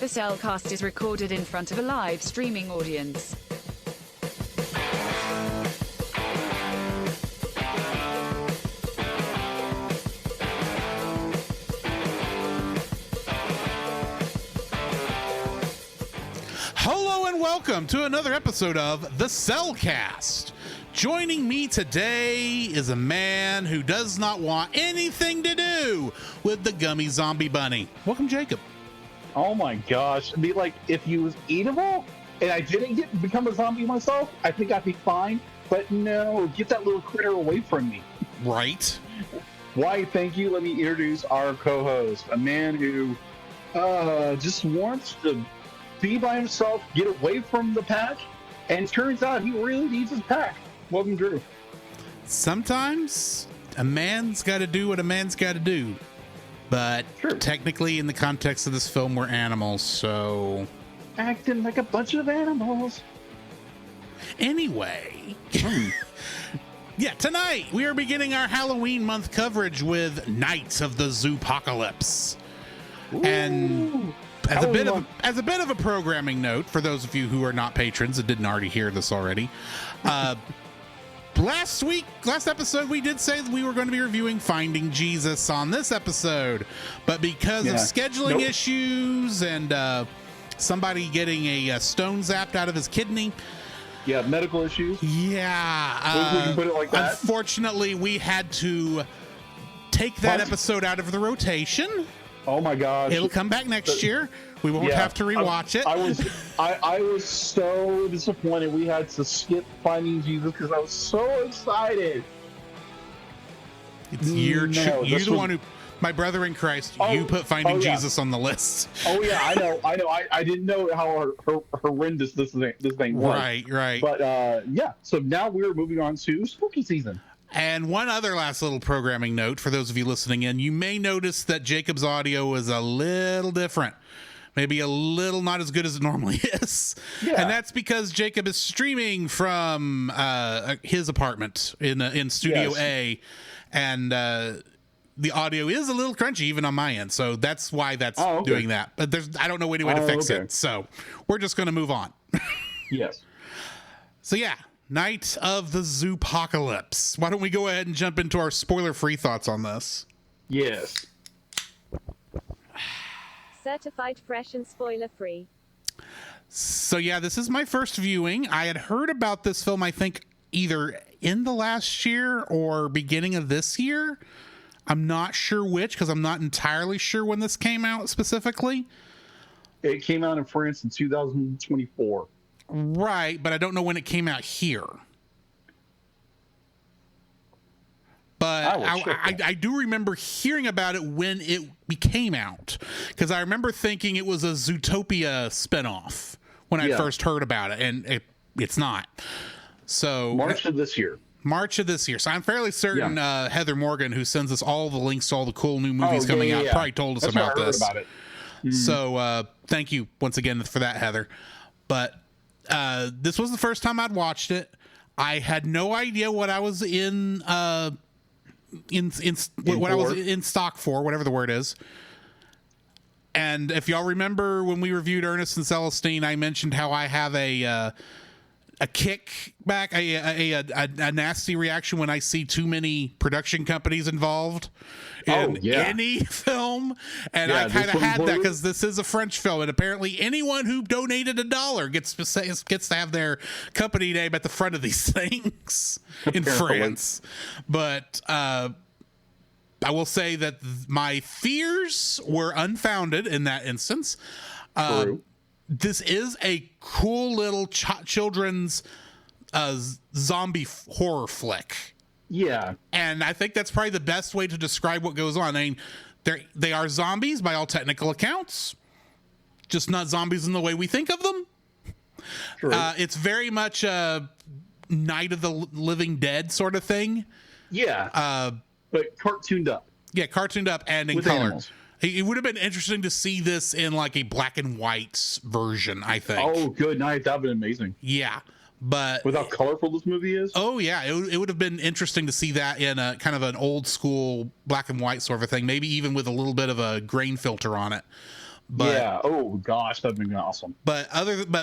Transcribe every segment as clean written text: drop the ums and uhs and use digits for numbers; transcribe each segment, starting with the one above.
The Cellcast is recorded in front of a live streaming audience. Hello and welcome to another episode of The Cellcast. Joining me today is a man who does not want anything to do with the gummy zombie bunny. Welcome, Jacob. Oh my gosh. It'd be like if he was eatable and I didn't become a zombie myself, I think I'd be fine. But no, get that little critter away from me. Right. Why, thank you. Let me introduce our co-host, a man who just wants to be by himself, get away from the pack, and turns out he really needs his pack. Welcome, Drew. Sometimes a man's got to do what a man's got to do. But True. Technically, in the context of this film, we're animals, so... Acting like a bunch of animals. Anyway... Yeah, tonight we are beginning our Halloween month coverage with Night of the Zoopocalypse. And as a bit of a programming note, for those of you who are not patrons and didn't already hear this already, last episode, we did say that we were going to be reviewing Finding Jesus on this episode, but because of scheduling issues and somebody getting a stone zapped out of his kidney. Yeah, medical issues. Yeah. We can put it like that. Unfortunately, we had to take that episode out of the rotation. Oh my gosh. It'll come back next year. We won't have to rewatch it. I was so disappointed we had to skip Finding Jesus because I was so excited. You're the one who, my brother in Christ, you put Finding Jesus on the list. Oh yeah, I know. I didn't know how horrendous this thing was. Right. But so now we're moving on to spooky season. And one other last little programming note for those of you listening in, you may notice that Jacob's audio is a little different. Maybe a little not as good as it normally is. Yeah. And that's because Jacob is streaming from his apartment in Studio A. And the audio is a little crunchy even on my end. So that's why that's doing that. But I don't know any way to fix it. So we're just going to move on. Yes. So yeah. Night of the Zoopocalypse. Why don't we go ahead and jump into our spoiler-free thoughts on this? Yes. Certified fresh and spoiler-free. So yeah, this is my first viewing. I had heard about this film, I think, either in the last year or beginning of this year. I'm not sure which, because I'm not entirely sure when this came out specifically. It came out in France in 2024. Right, but I don't know when it came out here. But I do remember hearing about it when it came out, because I remember thinking it was a Zootopia spinoff when I first heard about it, and it's not. So March of this year. So I'm fairly certain Heather Morgan, who sends us all the links to all the cool new movies coming out, probably told us about this. About it. Mm-hmm. So thank you once again for that, Heather. But this was the first time I'd watched it. I had no idea what I was in stock for, whatever the word is. And if y'all remember when we reviewed Ernest and Celestine, I mentioned how I have a kickback, a nasty reaction when I see too many production companies involved in any film. And I kind of had that because this is a French film, and apparently anyone who donated $1 gets to have their company name at the front of these things in France. But I will say that my fears were unfounded in that instance. This is a cool little children's zombie horror flick. Yeah. And I think that's probably the best way to describe what goes on. I mean, they are zombies by all technical accounts, just not zombies in the way we think of them. True. It's very much a Night of the Living Dead sort of thing. Yeah. But cartooned up. Yeah, cartooned up and in with color. Animals. It would have been interesting to see this in like a black and white version, I think. Oh, good night. That would have been amazing. Yeah. But with how colorful this movie is. Oh yeah, it would have been interesting to see that in a kind of an old school black and white sort of a thing, maybe even with a little bit of a grain filter on it. But yeah. Oh gosh, that'd been awesome. but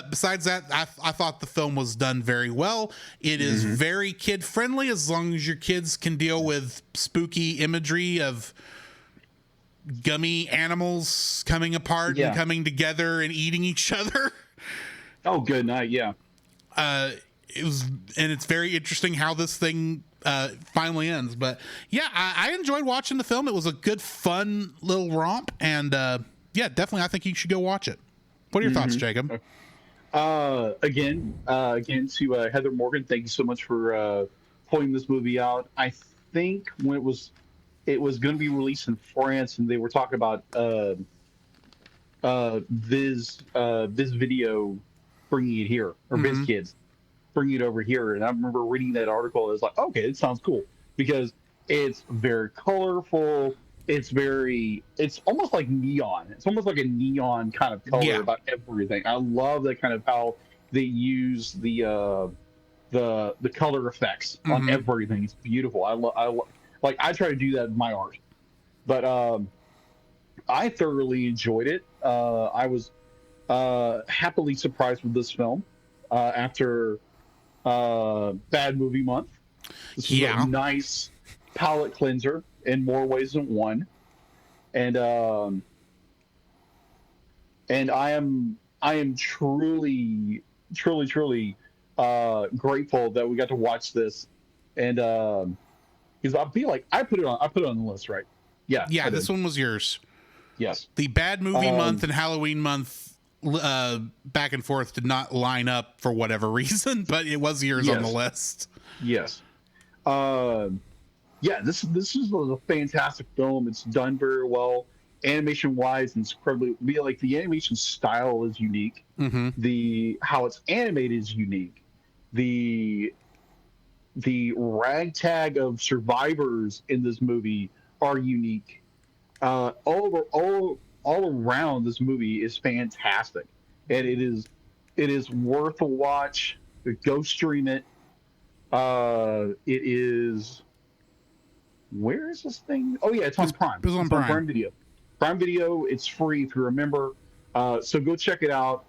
besides that, I thought the film was done very well. It is very kid friendly as long as your kids can deal with spooky imagery of gummy animals coming apart and coming together and eating each other. Oh, good night. Yeah. It's very interesting how this thing finally ends. But yeah, I enjoyed watching the film. It was a good, fun little romp, and yeah, definitely, I think you should go watch it. What are your thoughts, Jacob? Again to Heather Morgan, thank you so much for pulling this movie out. I think when it was going to be released in France, and they were talking about Viz Video bringing it here, or Viz Kids bringing it over here. And I remember reading that article. It was like, okay, it sounds cool because it's very colorful. It's almost like neon. It's almost like a neon kind of color about everything. I love that kind of how they use the color effects on everything. It's beautiful. I try to do that in my art, but I thoroughly enjoyed it. I was happily surprised with this film after Bad Movie Month. This was a nice palate cleanser in more ways than one, and I am truly grateful that we got to watch this, and because I feel like I put it on the list, right? Yeah, this one was yours. Yes, the Bad Movie Month and Halloween Month back and forth did not line up for whatever reason, but it was yours on the list. Yes. Yeah, this is a fantastic film. It's done very well, animation wise, and incredibly. Like the animation style is unique. The how it's animated is unique. The ragtag of survivors in this movie are unique. All around, this movie is fantastic, and it is worth a watch. Go stream it. It is. Where is this thing? Oh yeah, it's on Prime. It's on Prime Video. Prime Video. It's free if you remember. So go check it out.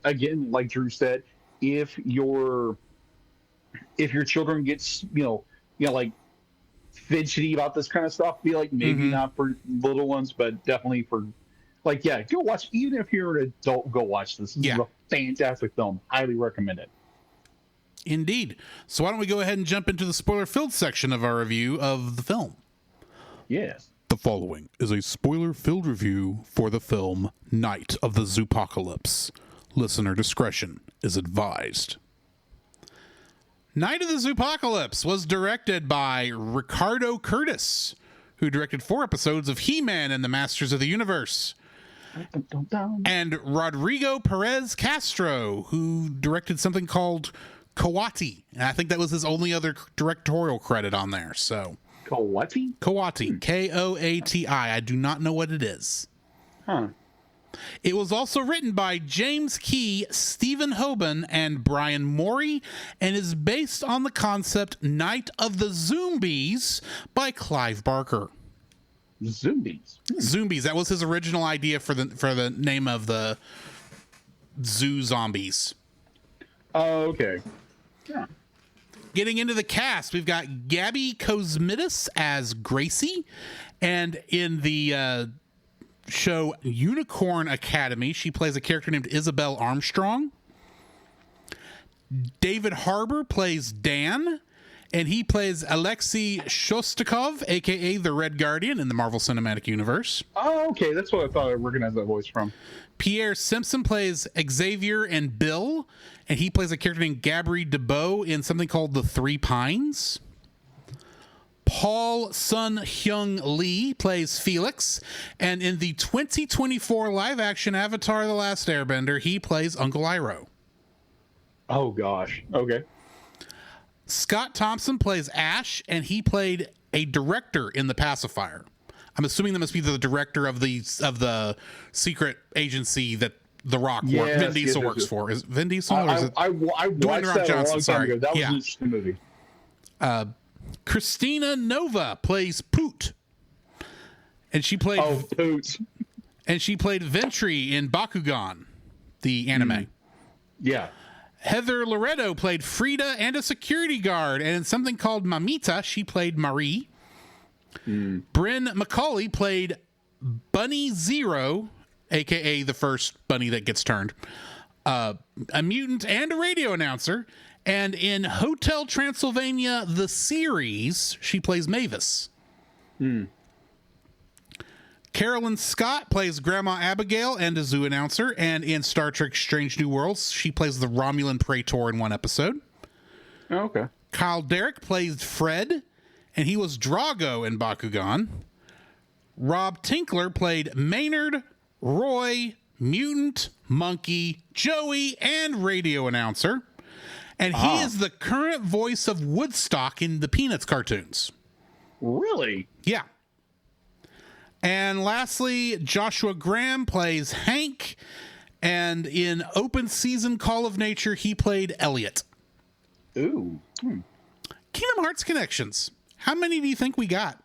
Again, like Drew said, if your children gets like fidgety about this kind of stuff, be like maybe not for little ones, but definitely for go watch. Even if you're an adult, go watch this. This is a fantastic film. Highly recommend it. Indeed. So why don't we go ahead and jump into the spoiler-filled section of our review of the film? Yes. The following is a spoiler-filled review for the film Night of the Zoopocalypse. Listener discretion is advised. Night of the Zoopocalypse was directed by Ricardo Curtis, who directed 4 episodes of He-Man and the Masters of the Universe, and Rodrigo Perez Castro, who directed something called Kawati, and I think that was his only other directorial credit on there. So Kawati, Koati. I do not know what it is. It was also written by James Key, Stephen Hoban, and Brian Morey, and is based on the concept Night of the Zombies by Clive Barker. Zombies. That was his original idea for the name of the zoo zombies. Oh, okay. Yeah. Getting into the cast, we've got Gabby Cosmitis as Gracie, and in the show Unicorn Academy, she plays a character named Isabel Armstrong. David Harbour plays Dan, and he plays Alexei Shostakov, aka the Red Guardian in the Marvel Cinematic Universe. Oh, okay, that's what I thought I recognized that voice from. Pierre Simpson plays Xavier and Bill, and he plays a character named Gabri DeBow in something called The Three Pines. Paul Sun Hyung Lee plays Felix, and in the 2024 live-action Avatar: The Last Airbender, he plays Uncle Iroh. Oh, gosh. Okay. Scott Thompson plays Ash, and he played a director in The Pacifier. I'm assuming that must be the director of the secret agency that The Rock Vin Diesel works for. Is it Vin Diesel? Or is it I watched that a long time ago. That was an interesting movie. Christina Nova plays Poot, and she played Poot. and she played Ventry in Bakugan, the anime. Yeah. Heather Loretto played Frida and a security guard, and in something called Mamita, she played Marie. Bryn Macaulay played Bunny Zero, aka the first bunny that gets turned, a mutant and a radio announcer. And in Hotel Transylvania, the series, she plays Mavis. Carolyn Scott plays Grandma Abigail and a zoo announcer. And in Star Trek Strange New Worlds, she plays the Romulan Praetor in one episode. Oh, okay. Kyle Derrick plays Fred, and he was Drago in Bakugan. Rob Tinkler played Maynard, Roy, Mutant, Monkey, Joey, and radio announcer. And he is the current voice of Woodstock in the Peanuts cartoons. Really? Yeah. And lastly, Joshua Graham plays Hank. And in Open Season Call of Nature, he played Elliot. Ooh. Kingdom Hearts connections. How many do you think we got?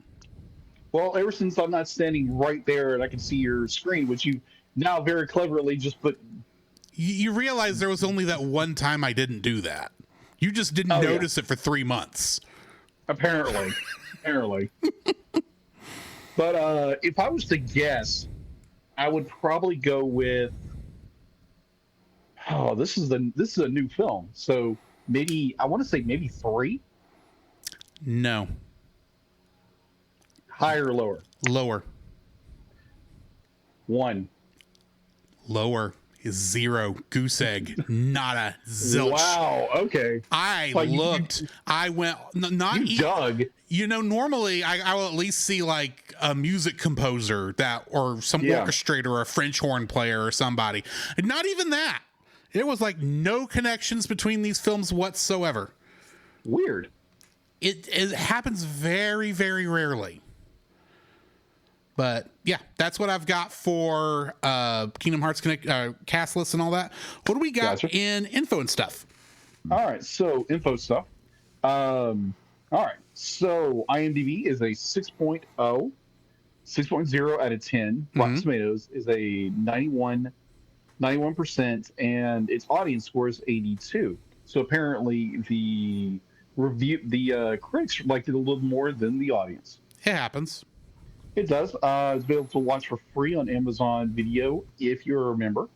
Well, ever since I'm not standing right there and I can see your screen, which you now very cleverly just put... You realize there was only that one time I didn't do that. You just didn't notice it for 3 months. Apparently. But if I was to guess, I would probably go with... Oh, this is a new film. So maybe, I want to say maybe 3? No. Higher or lower? Lower. 1. Lower is 0. Goose egg. Nada. Zilch. Wow. Okay. I looked. I went. Not you dug. You know, normally I will at least see like a music composer or some orchestrator or a French horn player or somebody. Not even that. It was like no connections between these films whatsoever. Weird. It happens very, very rarely. But yeah, that's what I've got for Kingdom Hearts cast lists and all that. What do we got in info and stuff? All right, so info stuff. All right, so IMDb is a 6.0, 6.0 out of 10. Rotten Tomatoes is a 91%, and its audience score is 82. So apparently the critics liked it a little more than the audience. It happens. It does. It's available to watch for free on Amazon Video if you're a member,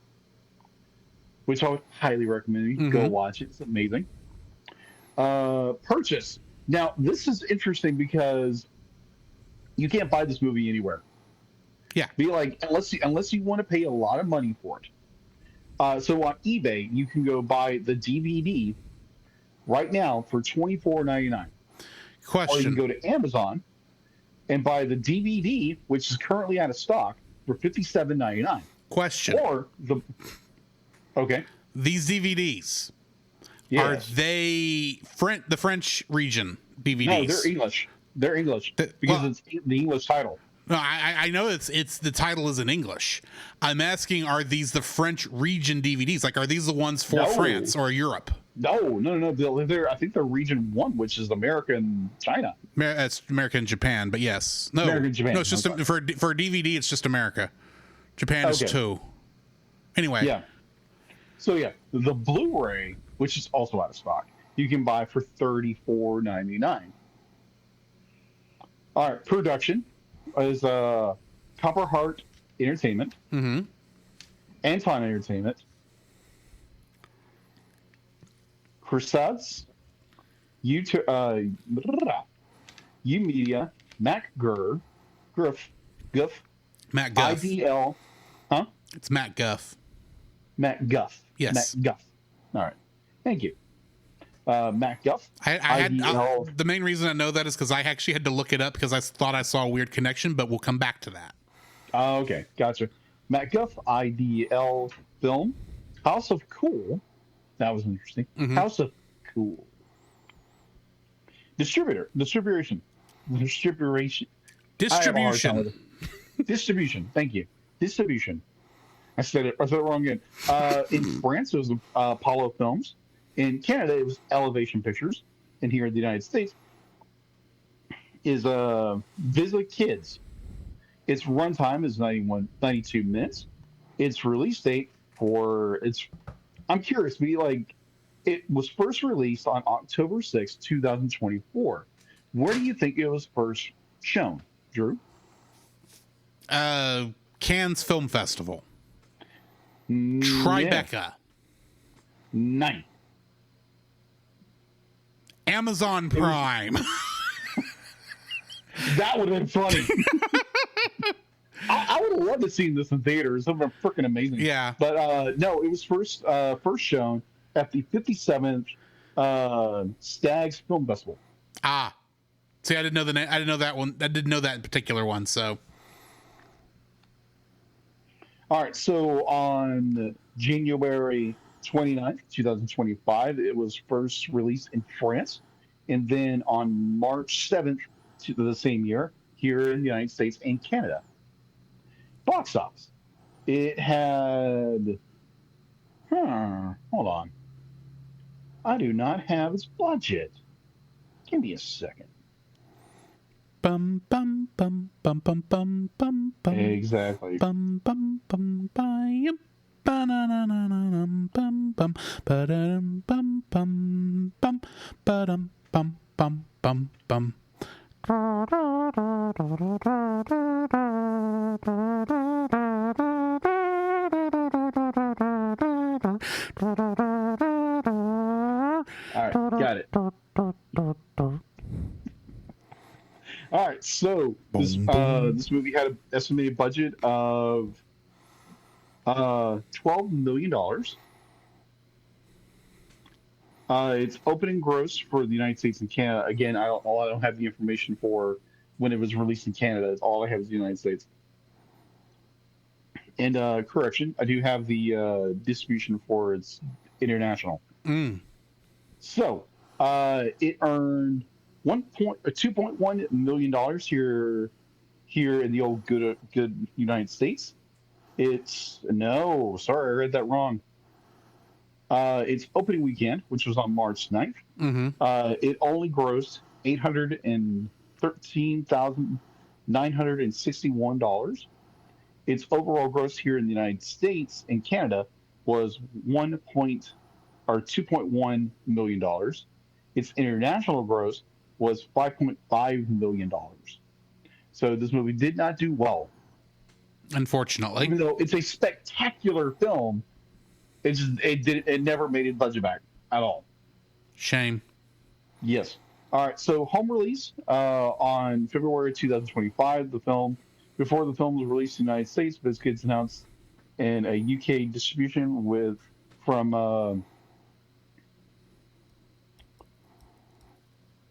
which I would highly recommend you go watch it. It's amazing. Purchase. Now, this is interesting because you can't buy this movie anywhere. Yeah. Unless you want to pay a lot of money for it. So on eBay, you can go buy the DVD right now for $24.99. Question. Or you can go to Amazon and buy the DVD, which is currently out of stock, for $57.99. Question. Or these DVDs, are they the French region DVDs? No, they're English. They're English because it's the English title. No, I know it's the title is in English. I'm asking, are these the French region DVDs? Like, are these the ones for France or Europe? No. I think they're region 1, which is America and China. It's America and Japan, but yes. No, America and Japan. No, it's just for a DVD, it's just America. Japan is 2. Anyway. Yeah. So, yeah, the Blu-ray, which is also out of stock, you can buy for $34.99. All right, production is Copper Heart Entertainment, Anton Entertainment, Crusades, U Media, Matt Guff, Matt Guff. IDL, It's Matt Guff. Matt Guff. Yes. Matt Guff. All right. Thank you. Matt Guff. The main reason I know that is because I actually had to look it up because I thought I saw a weird connection, but we'll come back to that. Okay, gotcha. Matt Guff, IDL Film, House of Cool. That was interesting. House of Cool. Distribution. Distribution. Thank you. Distribution. I said it wrong again. In France, it was Apollo Films. In Canada, it was Elevation Pictures. And here in the United States is Visa Kids. Its runtime is 92 minutes. Its release date for its, I'm curious, be like, it was first released on October 6th, 2024. Where do you think it was first shown, Drew? Cannes Film Festival. Yeah. Tribeca. 9. Amazon Prime. That would have been funny. I would have loved to see this in theaters. It would have been freaking amazing. Yeah. But no, it was first shown at the 57th Stags Film Festival. Ah. See, I didn't know the name. I didn't know that one. I didn't know that particular one, so. All right, so on January 29th, 2025, it was first released in France. And then on March 7th to the same year, here in the United States and Canada. Box office. It had, hold on. I do not have its budget. Give me a second. Bum bum bum bum bum bum bum bum. Exactly. Bum bum bum bum bum bum bum bum bum bum bum bum bum bum bum bum. All right, got it. All right, so this movie had an estimated budget of $12 million. Its opening gross for the United States and Canada. Again, I don't have the information for when it was released in Canada. It's all I have is the United States. And correction, I do have the distribution for its international. So it earned $2.1 million here in the old good United States. Sorry, I read that wrong. Its opening weekend, which was on March 9th, it only grossed $813,961. Its overall gross here in the United States and Canada was $2.1 million. Its international gross was $5.5 million. So this movie did not do well. Unfortunately. Even though it's a spectacular film, it never made its budget back at all. Shame. Yes. All right. So home release on February 2025. Before the film was released in the United States, BizKids announced in a UK distribution from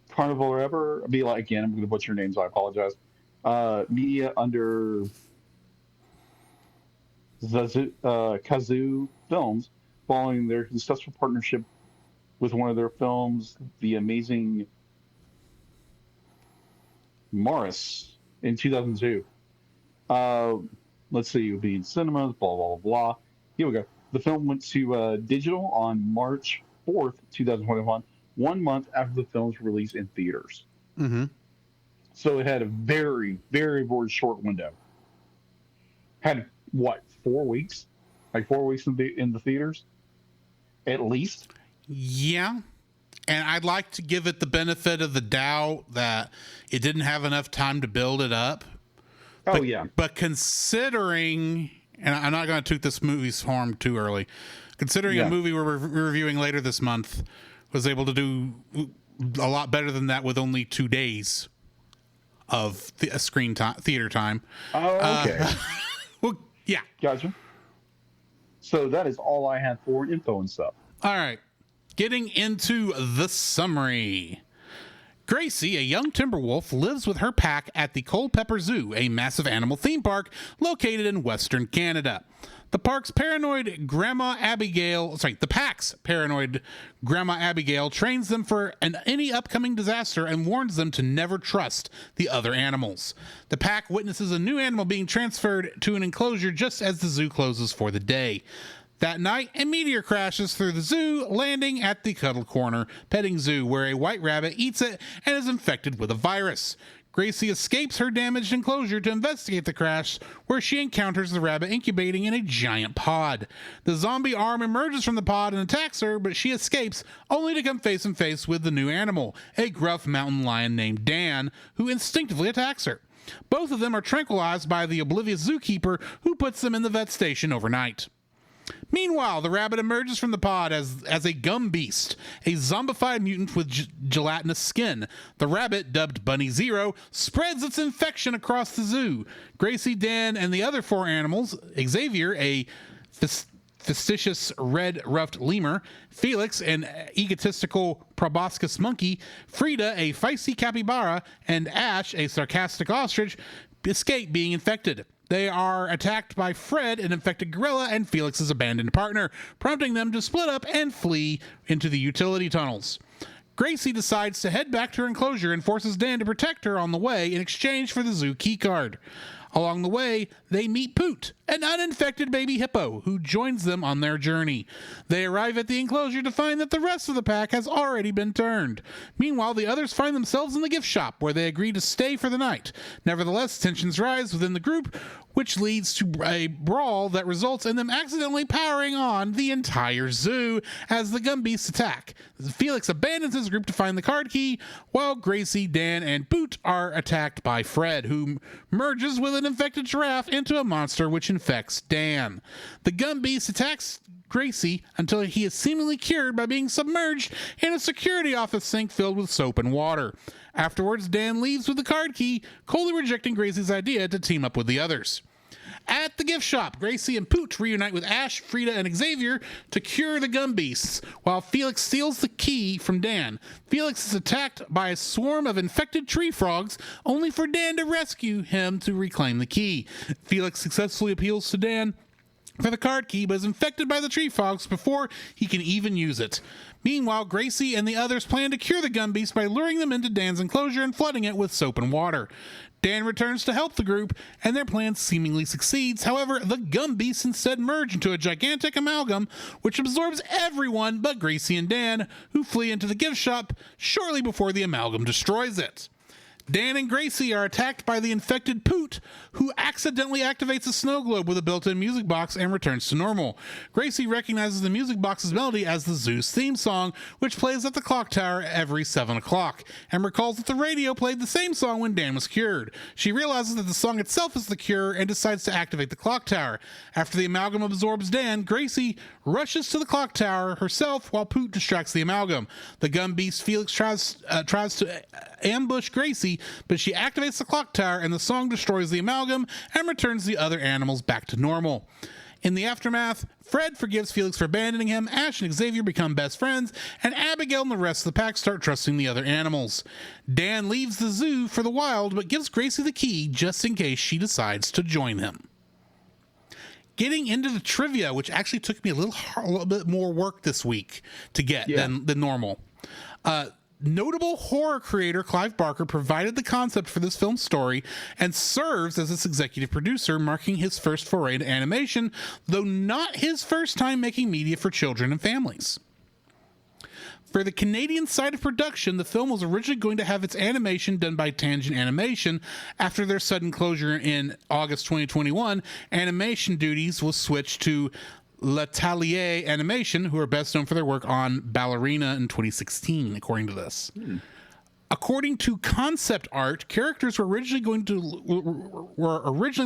Carnival or ever. I'm going to butcher your names. So I apologize. Media under Kazoo Films, following their successful partnership with one of their films, The Amazing Morris, in 2002. Let's see, it would be in cinemas, blah, blah, blah. Here we go. The film went to digital on March 4th, 2021, 1 month after the film's release in theaters. So it had a very, very, very short window. Had, 4 weeks? Like 4 weeks in the theaters? At least? Yeah. And I'd like to give it the benefit of the doubt that it didn't have enough time to build it up. But considering, and I'm not going to toot this movie's horn too early, considering a movie we're reviewing later this month was able to do a lot better than that with only 2 days of theater time. Oh, okay. Well, yeah. Gotcha. So that is all I have for info and stuff. All right. Getting into the summary. Gracie, a young timber wolf, lives with her pack at the Culpeper Zoo, a massive animal theme park located in Western Canada. The pack's paranoid Grandma Abigail trains them for any upcoming disaster and warns them to never trust the other animals. The pack witnesses a new animal being transferred to an enclosure just as the zoo closes for the day. That night, a meteor crashes through the zoo, landing at the Cuddle Corner Petting Zoo, where a white rabbit eats it and is infected with a virus. Gracie escapes her damaged enclosure to investigate the crash, where she encounters the rabbit incubating in a giant pod. The zombie arm emerges from the pod and attacks her, but she escapes, only to come face and face with the new animal, a gruff mountain lion named Dan, who instinctively attacks her. Both of them are tranquilized by the oblivious zookeeper, who puts them in the vet station overnight. Meanwhile, the rabbit emerges from the pod as a gum beast, a zombified mutant with gelatinous skin. The rabbit, dubbed Bunny Zero, spreads its infection across the zoo. Gracie, Dan, and the other 4 animals, Xavier, a fastidious red-ruffed lemur, Felix, an egotistical proboscis monkey, Frida, a feisty capybara, and Ash, a sarcastic ostrich, escape being infected. They are attacked by Fred, an infected gorilla, and Felix's abandoned partner, prompting them to split up and flee into the utility tunnels. Gracie decides to head back to her enclosure and forces Dan to protect her on the way in exchange for the zoo keycard. Along the way, they meet Poot, an uninfected baby hippo, who joins them on their journey. They arrive at the enclosure to find that the rest of the pack has already been turned. Meanwhile, the others find themselves in the gift shop, where they agree to stay for the night. Nevertheless, tensions rise within the group, which leads to a brawl that results in them accidentally powering on the entire zoo as the gum beasts attack. Felix abandons his group to find the card key, while Gracie, Dan, and Poot are attacked by Fred, who merges with an infected giraffe into a monster which infects Dan. The gum beast attacks Gracie until he is seemingly cured by being submerged in a security office sink filled with soap and water. Afterwards, Dan leaves with the card key, coldly rejecting Gracie's idea to team up with the others. At the gift shop, Gracie and Poot reunite with Ash, Frida, and Xavier to cure the gum beasts, while Felix steals the key from Dan. Felix is attacked by a swarm of infected tree frogs, only for Dan to rescue him to reclaim the key. Felix successfully appeals to Dan for the card key, but is infected by the tree frogs before he can even use it. Meanwhile, Gracie and the others plan to cure the gum beast by luring them into Dan's enclosure and flooding it with soap and water. Dan returns to help the group, and their plan seemingly succeeds. However, the gum beasts instead merge into a gigantic amalgam, which absorbs everyone but Gracie and Dan, who flee into the gift shop shortly before the amalgam destroys it. Dan and Gracie are attacked by the infected Poot, who accidentally activates a snow globe with a built-in music box and returns to normal. Gracie recognizes the music box's melody as the zoo's theme song, which plays at the clock tower every 7 o'clock, and recalls that the radio played the same song when Dan was cured. She realizes that the song itself is the cure and decides to activate the clock tower. After the amalgam absorbs Dan, Gracie rushes to the clock tower herself while Poot distracts the amalgam. The gum beast Felix tries to ambush Gracie, but she activates the clock tower and the song destroys the amalgam and returns the other animals back to normal. In the aftermath, Fred forgives Felix for abandoning him, Ash and Xavier become best friends, and Abigail and the rest of the pack start trusting the other animals. Dan leaves the zoo for the wild, but gives Gracie the key just in case she decides to join him. Getting into the trivia, which actually took me a little bit more work this week to get than normal. Notable horror creator Clive Barker provided the concept for this film's story and serves as its executive producer, marking his first foray into animation, though not his first time making media for children and families. For the Canadian side of production, the film was originally going to have its animation done by Tangent Animation. After their sudden closure in August 2021, animation duties was switched to L'Atelier Animation, who are best known for their work on Ballerina in 2016, according to this. According to concept art, characters were originally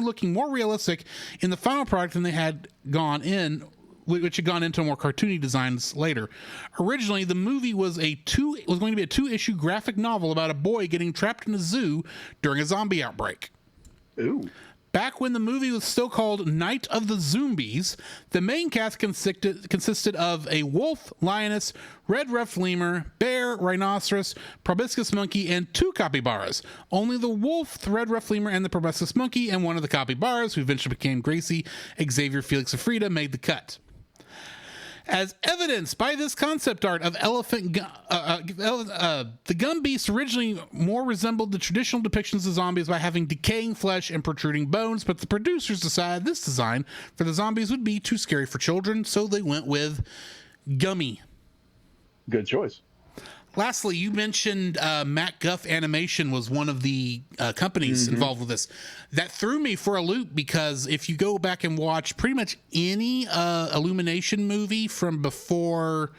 looking more realistic in the final product than they had gone in, which had gone into more cartoony designs later. Originally, the movie was going to be a 2-issue graphic novel about a boy getting trapped in a zoo during a zombie outbreak. Ooh. Back when the movie was still called Night of the Zombies, the main cast consisted of a wolf, lioness, red-ruffed lemur, bear, rhinoceros, proboscis monkey, and 2 capybaras. Only the wolf, the red-ruffed lemur, and the proboscis monkey, and one of the capybaras, who eventually became Gracie, Xavier, Felix, and Frida, made the cut. As evidenced by this concept art of the gum beast originally more resembled the traditional depictions of zombies by having decaying flesh and protruding bones, but the producers decided this design for the zombies would be too scary for children, so they went with Gummy. Good choice. Lastly, you mentioned Matt Guff Animation was one of the companies involved with this. That threw me for a loop because if you go back and watch pretty much any Illumination movie from before,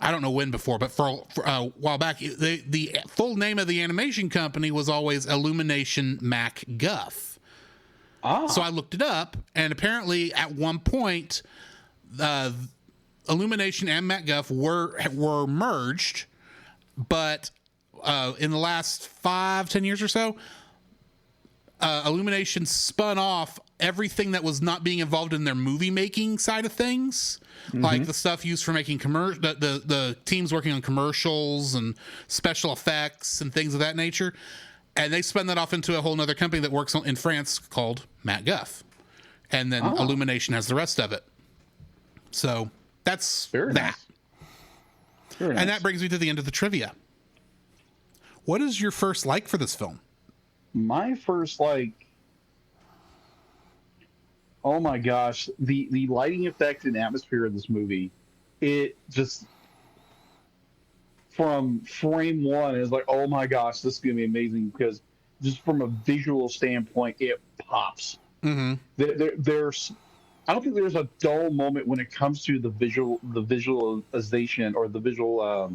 I don't know when before, but for a while back, the full name of the animation company was always Illumination Mac Guff. So I looked it up, and apparently at one point, Illumination and Matt Guff were merged. But in the last 5-10 years or so, Illumination spun off everything that was not being involved in their movie making side of things, like the stuff used for making the teams working on commercials and special effects and things of that nature, and they spun that off into a whole other company that works in France called Matt Guff, and then Illumination has the rest of it. So that's Very that. nice. Very nice. And that brings me to the end of the trivia. What is your first like for this film? My first oh my gosh, the lighting effect and atmosphere of this movie, it just from frame one is like, oh my gosh, this is gonna be amazing, because just from a visual standpoint, it pops. There's I don't think there's a dull moment when it comes to the visualization or the visual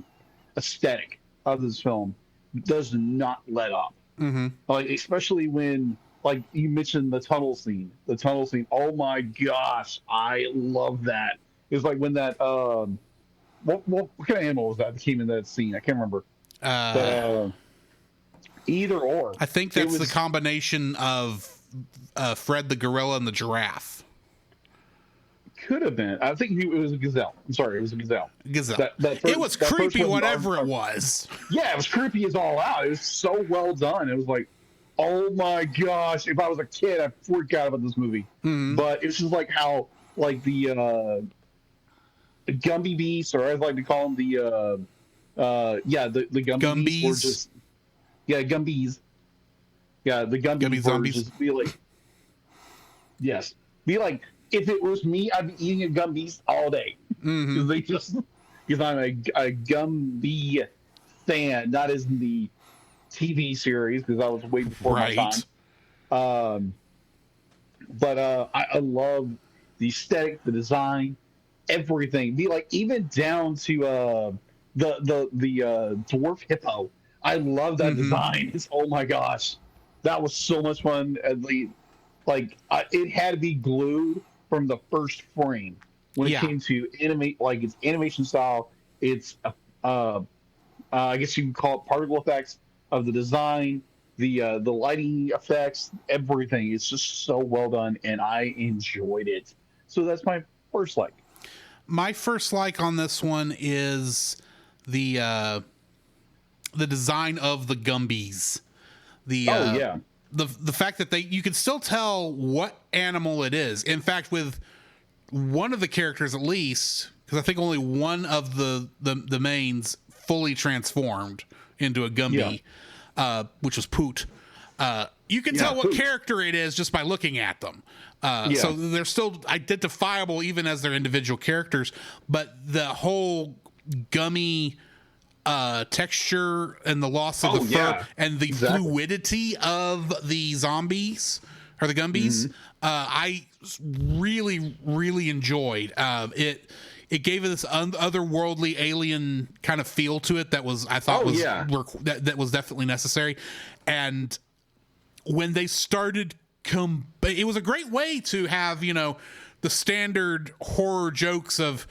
aesthetic of this film. It does not let up. Like, especially when, like you mentioned, the tunnel scene. Oh my gosh, I love that. It's like when that what kind of animal was that came in that scene? I can't remember. Either or. I think that's the combination of Fred the gorilla and the giraffe. Could have been. I think it was a gazelle. I'm sorry, it was a gazelle. It was creepy, whatever it was. Yeah, it was creepy as all out. It was so well done. It was like, oh my gosh! If I was a kid, I'd freak out about this movie. But it's just like how, like the Gumby Beasts, or I like to call them the Gumbies were just Gumbies. Yeah, the Gumby zombies. Just be like, yes, be like. If it was me, I'd be eating a Gumbies all day. Because I'm a Gumby fan, not as in the TV series, because I was way before my time. I love the aesthetic, the design, everything. Be like, even down to the dwarf hippo. I love that design. Oh my gosh, that was so much fun. It had to be glued from the first frame when it came to its animation style, its I guess you can call it particle effects of the design, the lighting effects, everything. It's just so well done, and I enjoyed it. So that's my first like. My first like on this one is the design of the Gumbies. The fact that you can still tell what animal it is. In fact, with one of the characters at least, because I think only one of the mains fully transformed into a Gumby, which was Poot. You can tell what character it is just by looking at them. So they're still identifiable even as their individual characters, but the whole gummy texture and the loss of the fur and the fluidity of the zombies or the Gumbies, I really, really enjoyed. It gave it this otherworldly alien kind of feel to it that was, I thought that was definitely necessary. And when they started, it was a great way to have, the standard horror jokes of,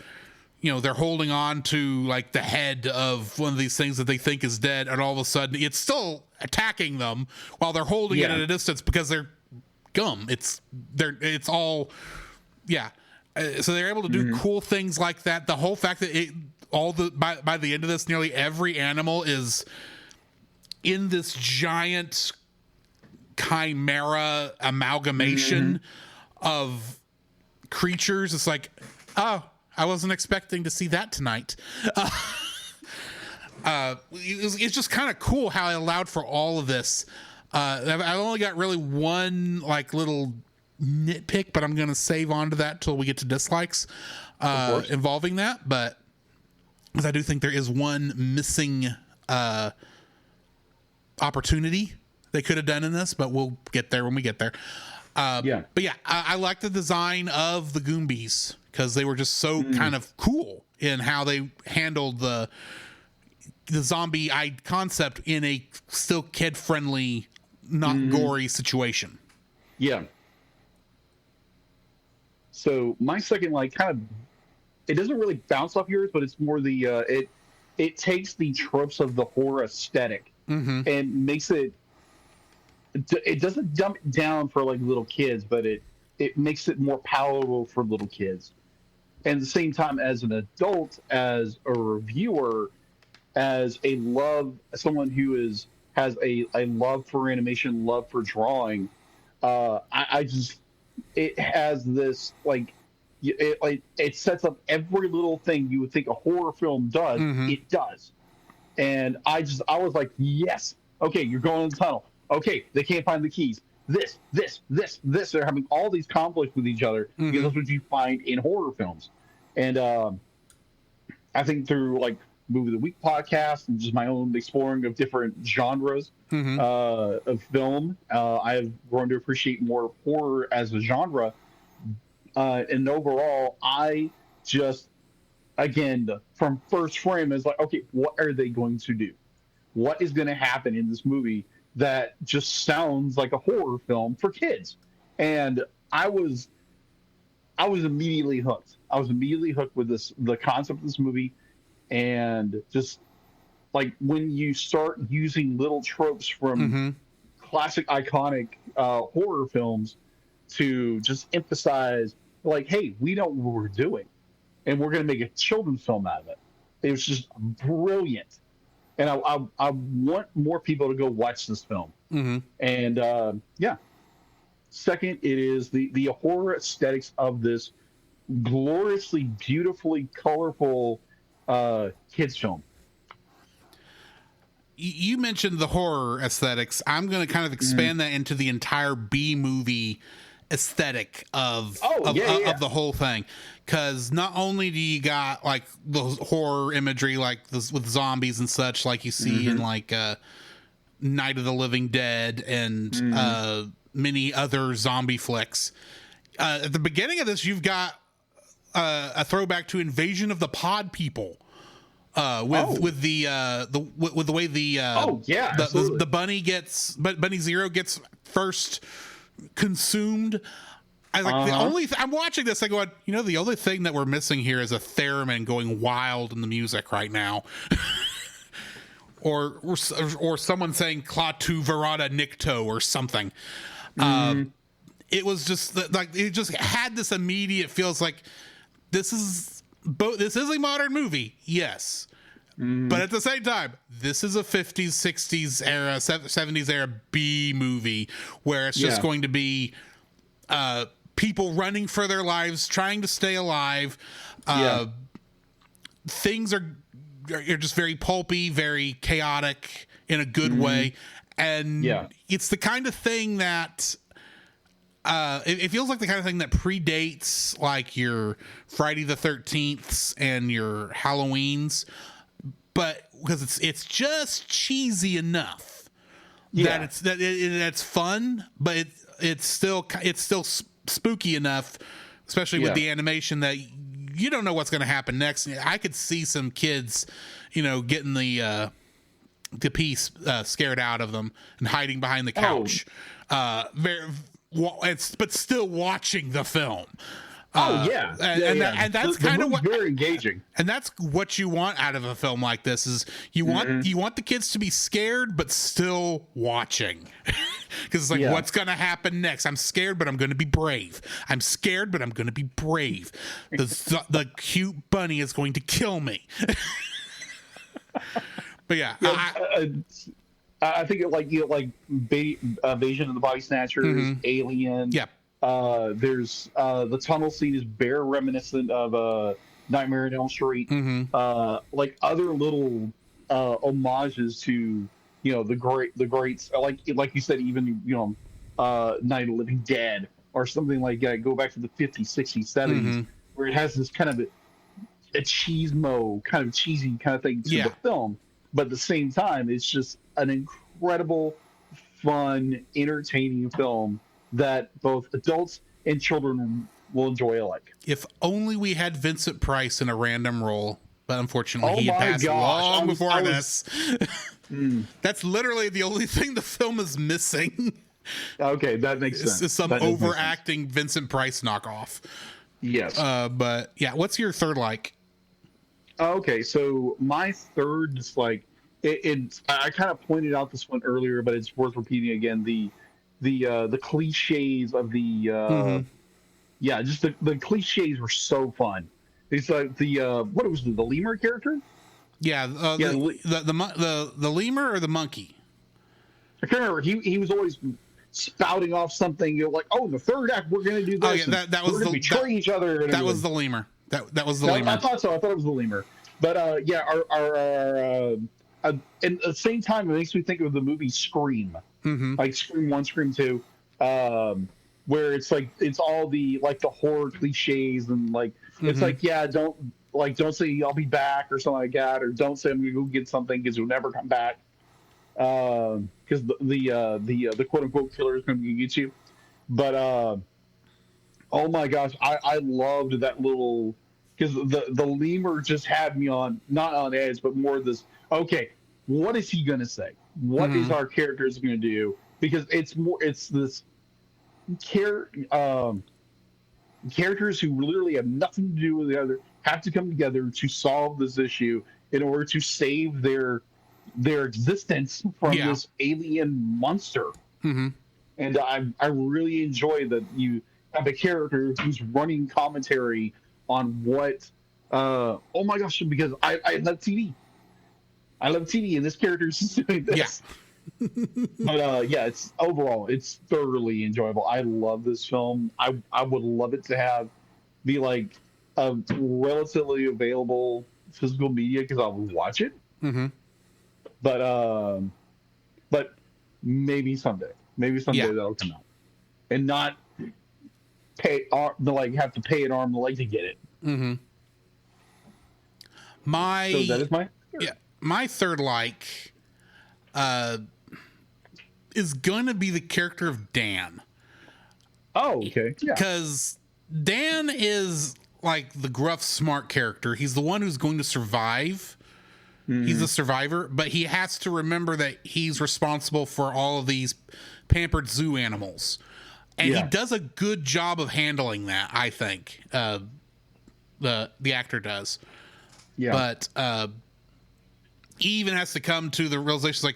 they're holding on to like the head of one of these things that they think is dead, and all of a sudden it's still attacking them while they're holding it at a distance because they're gum. It's all, so they're able to do cool things like that. The whole fact that by the end of this, nearly every animal is in this giant chimera amalgamation of creatures. It's like, oh, I wasn't expecting to see that tonight. It's just kind of cool how it allowed for all of this. I only got really one like little nitpick, but I'm going to save on to that till we get to dislikes involving that. But because I do think there is one missing opportunity they could have done in this, but we'll get there when we get there. But yeah, I like the design of the Goombies because they were just so kind of cool in how they handled the zombie concept in a still kid friendly, not gory situation. Yeah. So my second, like, kind of, it doesn't really bounce off yours, but it's more the it takes the tropes of the horror aesthetic and makes it. It doesn't dumb it down for like little kids, but it makes it more palatable for little kids. And at the same time, as an adult, as a reviewer, as someone who has a love for animation, love for drawing, I just, it has this like it sets up every little thing you would think a horror film does. It does, and I was like, yes, okay, you're going in the tunnel. Okay, they can't find the keys. This. They're having all these conflicts with each other because that's what you find in horror films. And I think through like Movie of the Week podcast and just my own exploring of different genres of film, I have grown to appreciate more horror as a genre. And overall, I just, again, from first frame, is like, okay, what are they going to do? What is going to happen in this movie that just sounds like a horror film for kids? And I was immediately hooked. I was immediately hooked with the concept of this movie, and just like when you start using little tropes from classic, iconic horror films to just emphasize, like, hey, we know what we're doing, and we're going to make a children's film out of it. It was just brilliant, and I want more people to go watch this film. And second, it is the horror aesthetics of this gloriously, beautifully colorful kids film. You mentioned the horror aesthetics. I'm going to kind of expand that into the entire B movie aesthetic of the whole thing, because not only do you got like the horror imagery like this with zombies and such, like you see in like Night of the Living Dead and many other zombie flicks. At the beginning of this, you've got a throwback to Invasion of the Pod People. With the way the bunny Zero gets first consumed. I'm watching this, I go, the only thing that we're missing here is a theremin going wild in the music right now. or someone saying Klaatu Verada Nikto or something. It was just like, it just had this immediate feels like this is a modern movie, yes, but at the same time, this is a 50s, 60s era, 70s era B movie where it's just going to be people running for their lives, trying to stay alive. Things are just very pulpy, very chaotic in a good way, and it's the kind of thing that it feels like the kind of thing that predates like your Friday the 13th and your Halloweens, but because it's just cheesy enough that it's fun, but it's still spooky enough, especially with the animation, that you don't know what's going to happen next. I could see some kids, getting the piece scared out of them and hiding behind the couch. But still watching the film. And that's kind of what very engaging. And that's what you want out of a film like this is you want the kids to be scared but still watching. Because it's like, what's going to happen next? I'm scared, but I'm going to be brave. I'm scared, but I'm going to be brave. The cute bunny is going to kill me. But I think Invasion of the Body Snatchers, Alien. There's the tunnel scene is very reminiscent of Nightmare on Elm Street. Like other little homages to the greats, like you said, even Night of the Living Dead or something like that. Go back to the 50s, 60s, 70s, where it has this kind of a cheesemo kind of cheesy kind of thing to Yeah. the film, but at the same time, it's just an incredible, fun, entertaining film that both adults and children will enjoy alike. If only we had Vincent Price in a random role, but unfortunately Oh he had my passed gosh, long before I was- this. That's literally the only thing the film is missing. Okay, that makes sense. Is some That does make sense. overacting Vincent Price knockoff. Yes. But yeah, what's your third like? Okay, so my third dislike, I kind of pointed out this one earlier, but it's worth repeating again. The cliches of yeah, just the cliches were so fun. It's like what was the lemur character? Yeah, the lemur or the monkey? I can't remember. He was always spouting off something. You're like, oh, the third act we're gonna do this. Oh yeah, that was we're gonna betray each other. And that was everything. the lemur. That was the No, lemur. I thought so. I thought it was the lemur. But yeah, and at the same time, it makes me think of the movie Scream, like Scream 1, Scream 2, where it's like it's all the horror cliches and like it's like, yeah, don't say I'll be back or something like that, or don't say I'm gonna go get something because you'll never come back, because the quote unquote killer is gonna get you. But oh my gosh, I loved that little, because the lemur just had me on, not on edge, but more this, okay, what is he gonna say? What is our characters gonna do? Because it's this characters who literally have nothing to do with the other have to come together to solve this issue in order to save their existence from this alien monster. And I really enjoy that you have a character who's running commentary on what oh my gosh, because I love TV. I love TV, and this character is doing this. But yeah, it's thoroughly enjoyable. I love this film. I would love it to be like a relatively available physical media because I would watch it. But maybe someday that'll come out, and not have to pay an arm and a leg to get it. So that is my third is gonna be the character of Dan. Oh, okay. Yeah. Because Dan is like the gruff, smart character. He's the one who's going to survive. He's a survivor, but he has to remember that he's responsible for all of these pampered zoo animals. And he does a good job of handling that, I think. The actor does. Yeah. But he even has to come to the realization,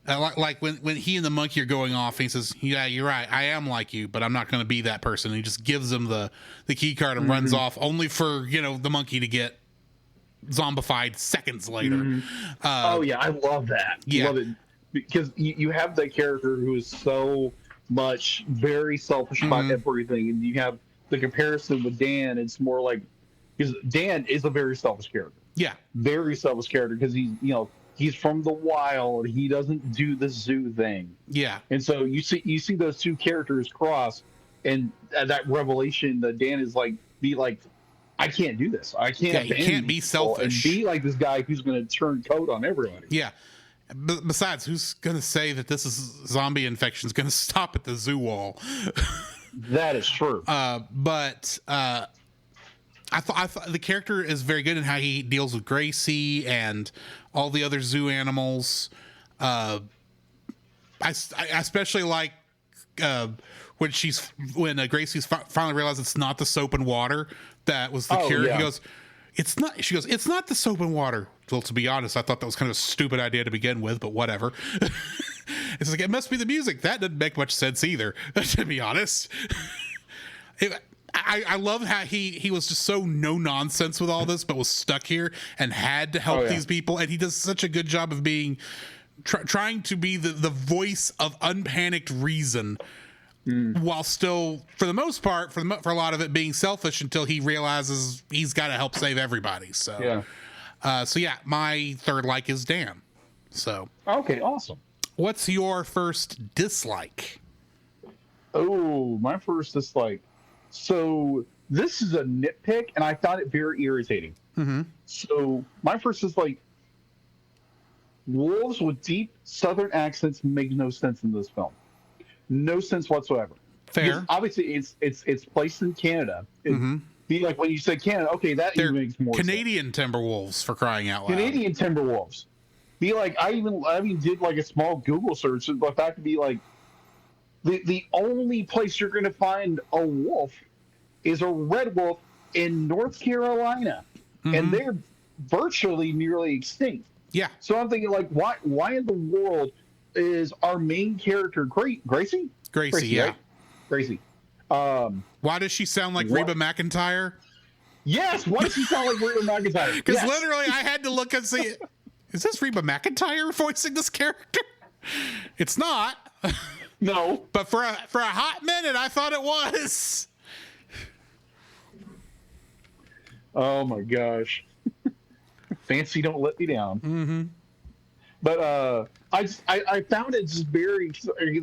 like when he and the monkey are going off, he says, yeah, you're right, I am like you, but I'm not going to be that person. And he just gives him the key card and runs off, only for the monkey to get zombified seconds later. Oh yeah, I love that. Love it, because you have that character who is so much very selfish about everything, and you have the comparison with Dan. It's more like, because Dan is a very selfish character. Yeah, very selfish character, because he's from the wild. He doesn't do the zoo thing. Yeah. And so you see those two characters cross, and that revelation that Dan is like, I can't do this. I can't. You can't be selfish and be like this guy who's going to turn coat on everybody. Yeah. Besides, who's going to say that this zombie infection is going to stop at the zoo wall? That is true. But I thought the character is very good in how he deals with Gracie and all the other zoo animals. I especially like when Gracie's finally realized it's not the soap and water that was the cure. Yeah. He goes, it's not. She goes, it's not the soap and water. Well, to be honest, I thought that was kind of a stupid idea to begin with, but whatever. It's like, it must be the music. That didn't make much sense either, to be honest. I love how he was just so no nonsense with all this, but was stuck here and had to help these people. And he does such a good job of being trying to be the voice of unpanicked reason, while still, for the most part, for a lot of it, being selfish until he realizes he's got to help save everybody. So my third like is Dan. So okay, awesome. What's your first dislike? Oh, my first dislike. So this is a nitpick, and I found it very irritating. Mm-hmm. So my first is like, wolves with deep Southern accents make no sense in this film. No sense whatsoever. Fair. Because obviously, it's placed in Canada. Be like when you say Canada, okay, that They're even makes more Canadian Timberwolves, for crying out loud. Canadian Timberwolves. Be like, I even did like a small Google search, but that could be like, the only place you're going to find a wolf is a red wolf in North Carolina, and they're virtually nearly extinct. Yeah. So I'm thinking, like, why in the world is our main character Gracie? Gracie, yeah. Right? Gracie. Why does she sound like Reba McEntire? Yes. Why does she sound like Reba McEntire? Because literally, I had to look and see. Is this Reba McEntire voicing this character? It's not. No. But for a hot minute, I thought it was. Oh my gosh. Fancy don't let me down. Mm-hmm. But I found it just very.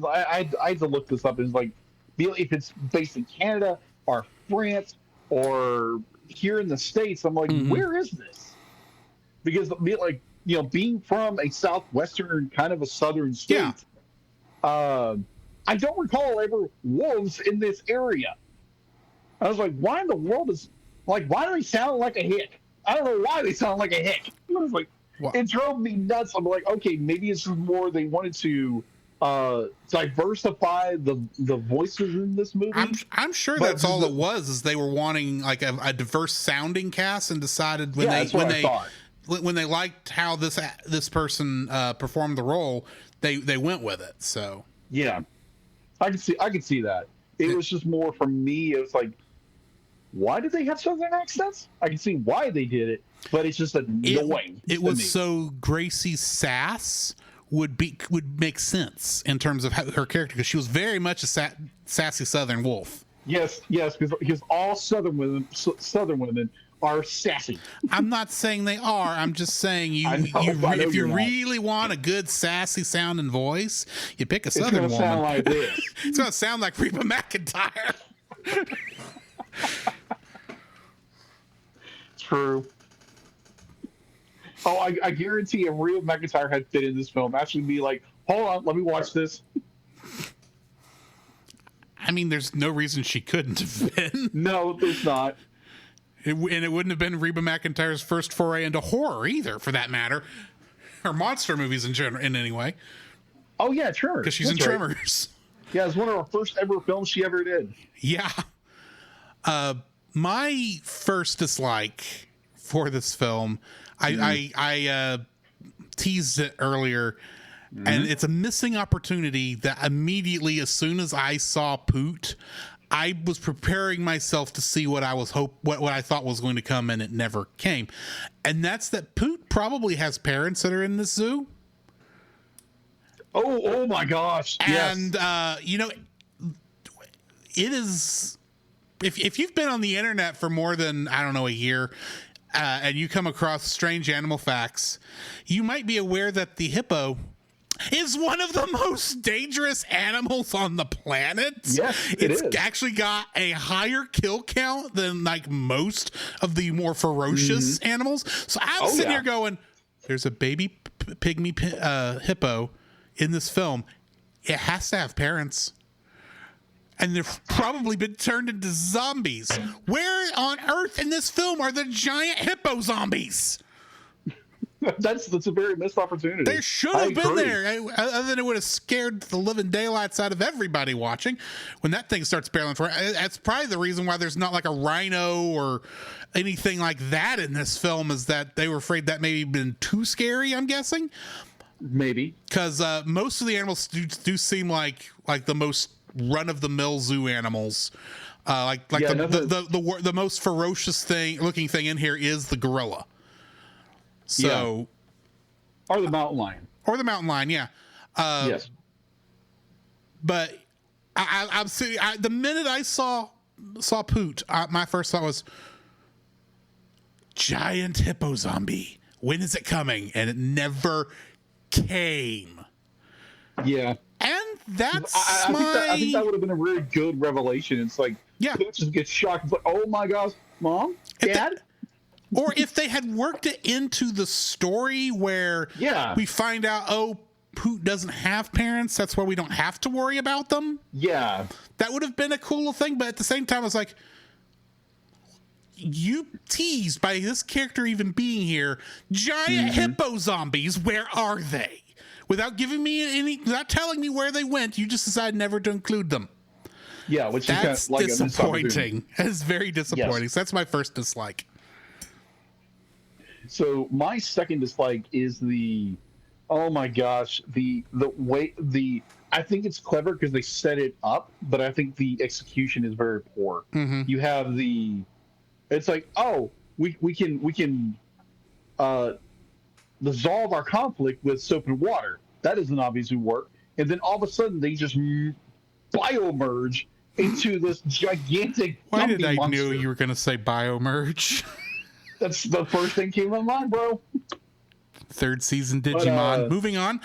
I had to look this up. It's like, if it's based in Canada or France or here in the States, I'm like, where is this? Because like, being from a southwestern kind of a southern state, I don't recall ever wolves in this area. I was like, why in the world why do they sound like a hick? I don't know why they sound like a hick. I was like, it drove me nuts. I'm like, okay, maybe it's more they wanted to diversify the voices in this movie. I'm sure that's all it was. Is they were wanting like a diverse sounding cast and decided when they liked how this person performed the role, they went with it. So yeah, I could see that. It was just more for me. It was like, why did they have Southern accents? I can see why they did it, but it's just annoying. It was so Gracie's sass would make sense in terms of her character, because she was very much a sassy Southern wolf. Yes, because all Southern women are sassy. I'm not saying they are. I'm just saying if you really want a good sassy sounding voice, you pick a Southern woman. It's going to sound like this. It's going to sound like Reba McEntire. True. Oh, I guarantee if Reba McEntire had fit in this film, actually be like, hold on, let me watch this. I mean, there's no reason she couldn't have been. No, there's not. And it wouldn't have been Reba McEntire's first foray into horror either, for that matter, or monster movies in general, in any way. Oh yeah, Tremors. Because she's in Tremors. Yeah, it's one of her first ever films she ever did. Yeah. My first dislike for this film, I teased it earlier, and it's a missing opportunity that immediately, as soon as I saw Poot, I was preparing myself to see what I thought was going to come, and it never came. And that's that Poot probably has parents that are in this zoo. Oh my gosh. And, it is, if you've been on the internet for more than, I don't know, a year, and you come across strange animal facts, you might be aware that the hippo is one of the most dangerous animals on the planet. Yes, it's actually got a higher kill count than like most of the more ferocious animals. So I'm sitting here going, there's a baby pygmy hippo in this film. It has to have parents. And they've probably been turned into zombies. Where on earth in this film are the giant hippo zombies? That's a very missed opportunity. They should have been there. Other than it would have scared the living daylights out of everybody watching. When that thing starts barreling for it, that's probably the reason why there's not like a rhino or anything like that in this film, is that they were afraid that maybe been too scary, I'm guessing. Maybe. Because most of the animals do seem like the most run-of-the-mill zoo animals. The most ferocious looking thing in here is the gorilla. So, or the mountain lion. Yeah. Yes. But I'm sitting. The minute I saw Poot, my first thought was giant hippo zombie. When is it coming? And it never came. Yeah. And that's I think that my would have been a really good revelation. It's like, yeah. Coach just gets shocked. It's like, oh my gosh, Mom, Dad. Or if they had worked it into the story where Yeah. we find out, oh, Poot doesn't have parents, that's why we don't have to worry about them. Yeah. That would have been a cool thing, but at the same time, I was like, you teased by this character even being here, giant hippo zombies, where are they? Without giving me without telling me where they went, you just decided never to include them. Yeah, which That's is kind of like disappointing. It's very disappointing. Yes. So that's my first dislike. So my second dislike is oh my gosh, the way I think it's clever because they set it up, but I think the execution is very poor. You have it's like, oh, we can dissolve our conflict with soap and water. That doesn't obviously work. And then all of a sudden they just biomerge into this gigantic Why did I monster. knew you were going to say biomerge? That's the first thing came to my mind, bro. Third season Digimon. Moving on.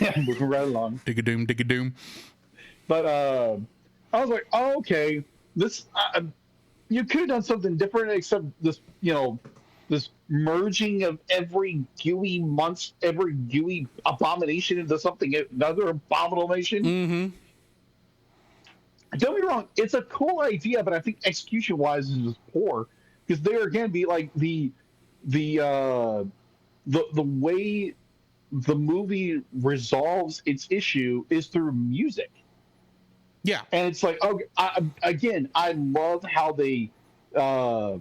Yeah, moving right along. Dig-a-doom, dig-a-doom. But I was like, oh, okay, this you could have done something different, except this, this merging of every gooey abomination into something another abomination. Mm-hmm. Don't be wrong, it's a cool idea, but I think execution wise is just poor, because there again be like the way the movie resolves its issue is through music. Yeah. And it's like, okay, I love how they, how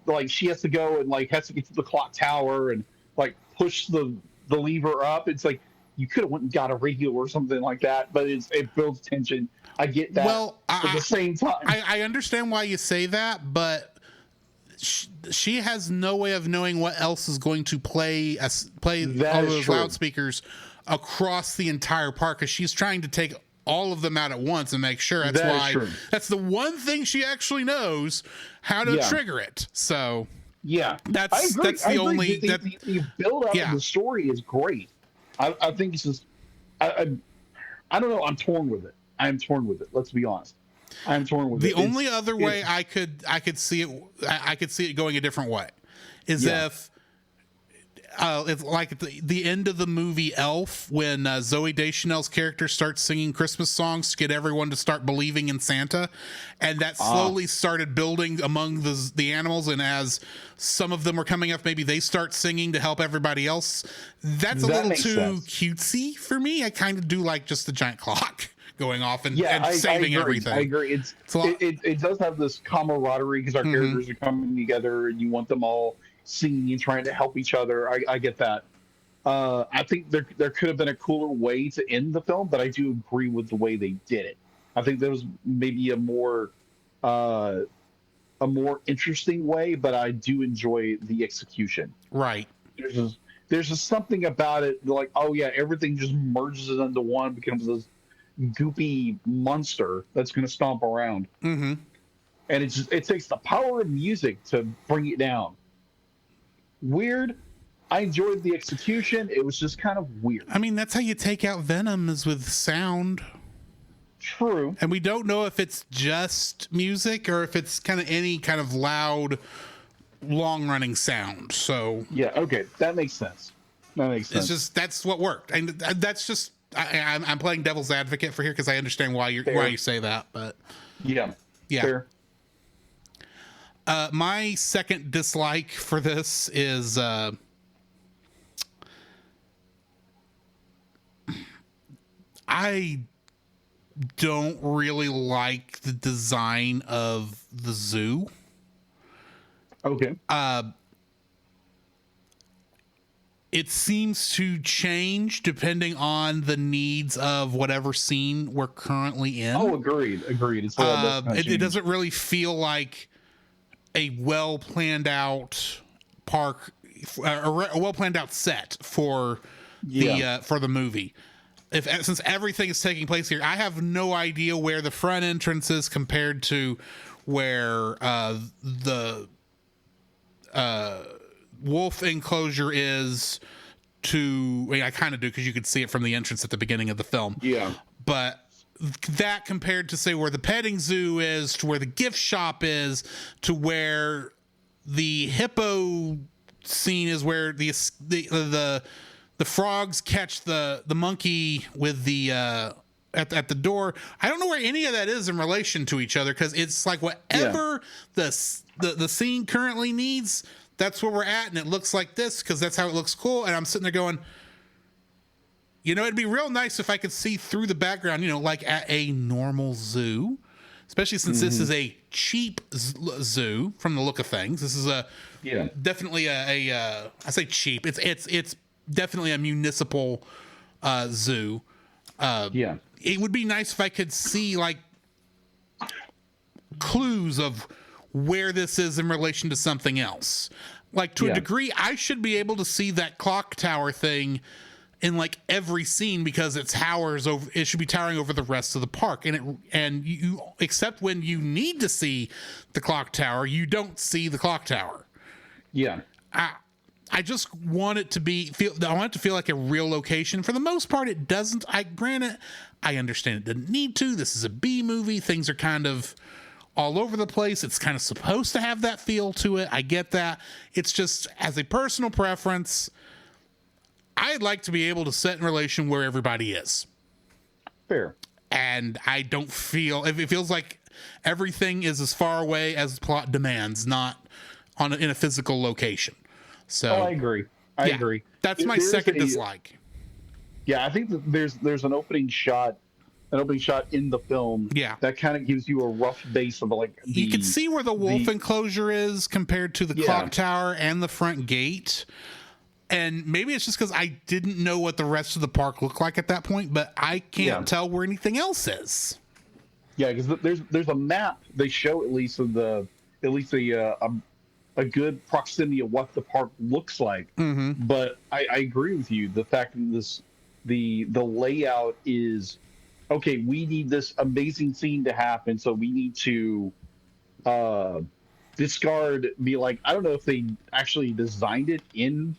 like she has to go and like has to get to the clock tower and like push the lever up. It's like you could have went and got a radio or something like that, but it builds tension. I get that. Well, at the same time, I understand why you say that, but she has no way of knowing what else is going to play all those loudspeakers across the entire park, because she's trying to take all of them out at once and make sure. That's the one thing she actually knows how to trigger it. So yeah, that's the only the build up of the story is great. I think it's just I don't know. I'm torn with it. I'm torn with it. Let's be honest. I'm torn with it. The only other way I could see it going a different way is if it's like at the end of the movie Elf, when Zooey Deschanel's character starts singing Christmas songs to get everyone to start believing in Santa, and that slowly started building among the animals, and as some of them were coming up, maybe they start singing to help everybody else. That's a little too cutesy for me. I kind of do like just the giant clock going off and saving everything. I agree. It does have this camaraderie because our characters are coming together and you want them all singing and trying to help each other. I get that. I think there could have been a cooler way to end the film, but I do agree with the way they did it. I think there was maybe a more interesting way, but I do enjoy the execution. Right. There's just something about it, like, oh yeah, everything just merges into one, becomes this goopy monster that's going to stomp around. Mm-hmm. And it takes the power of music to bring it down. Weird. I enjoyed the execution. It was just kind of weird. I mean, that's how you take out Venom, is with sound. True. And we don't know if it's just music or if it's kind of any kind of loud, long-running sound. So yeah, okay, that makes sense. It's just that's what worked, and that's just I'm playing devil's advocate for here because I understand why you say that, but yeah. Fair. My second dislike for this is I don't really like the design of the zoo. Okay. It seems to change depending on the needs of whatever scene we're currently in. Oh, agreed. It doesn't really feel like a well planned out park, a well planned out set for the movie. Since everything is taking place here, I have no idea where the front entrance is compared to where the wolf enclosure is to, I kind of do because you could see it from the entrance at the beginning of the film. Yeah. But that compared to, say, where the petting zoo is, to where the gift shop is, to where the hippo scene is, where the frogs catch the monkey with the at the door. I don't know where any of that is in relation to each other, because it's like whatever the scene currently needs, that's where we're at, and it looks like this because that's how it looks cool. And I'm sitting there going, it'd be real nice if I could see through the background, like at a normal zoo, especially since this is a cheap zoo from the look of things. This is definitely I say cheap. It's definitely a municipal zoo. It would be nice if I could see like clues of where this is in relation to something else. Like to a degree, I should be able to see that clock tower thing in like every scene, because it should be towering over the rest of the park. And you except when you need to see the clock tower, you don't see the clock tower. Yeah. I just want it to I want it to feel like a real location. For the most part, it doesn't. Granted, I understand it didn't need to. This is a B movie. Things are kind of all over the place. It's kind of supposed to have that feel to it. I get that. It's just, as a personal preference, I'd like to be able to set in relation where everybody is. Fair. And I don't feel, it feels like everything is as far away as the plot demands, not in a physical location. So I agree. I agree. That's my second dislike. Yeah, I think that there's an opening shot in the film. Yeah. That kind of gives you a rough base of like you can see where the wolf enclosure is compared to the clock tower and the front gate. And maybe it's just because I didn't know what the rest of the park looked like at that point, but I can't tell where anything else is. Yeah, because there's a map they show at least a good proximity of what the park looks like. Mm-hmm. But I agree with you. The fact that the layout is okay. We need this amazing scene to happen, so we need to discard. Be like, I don't know if they actually designed it in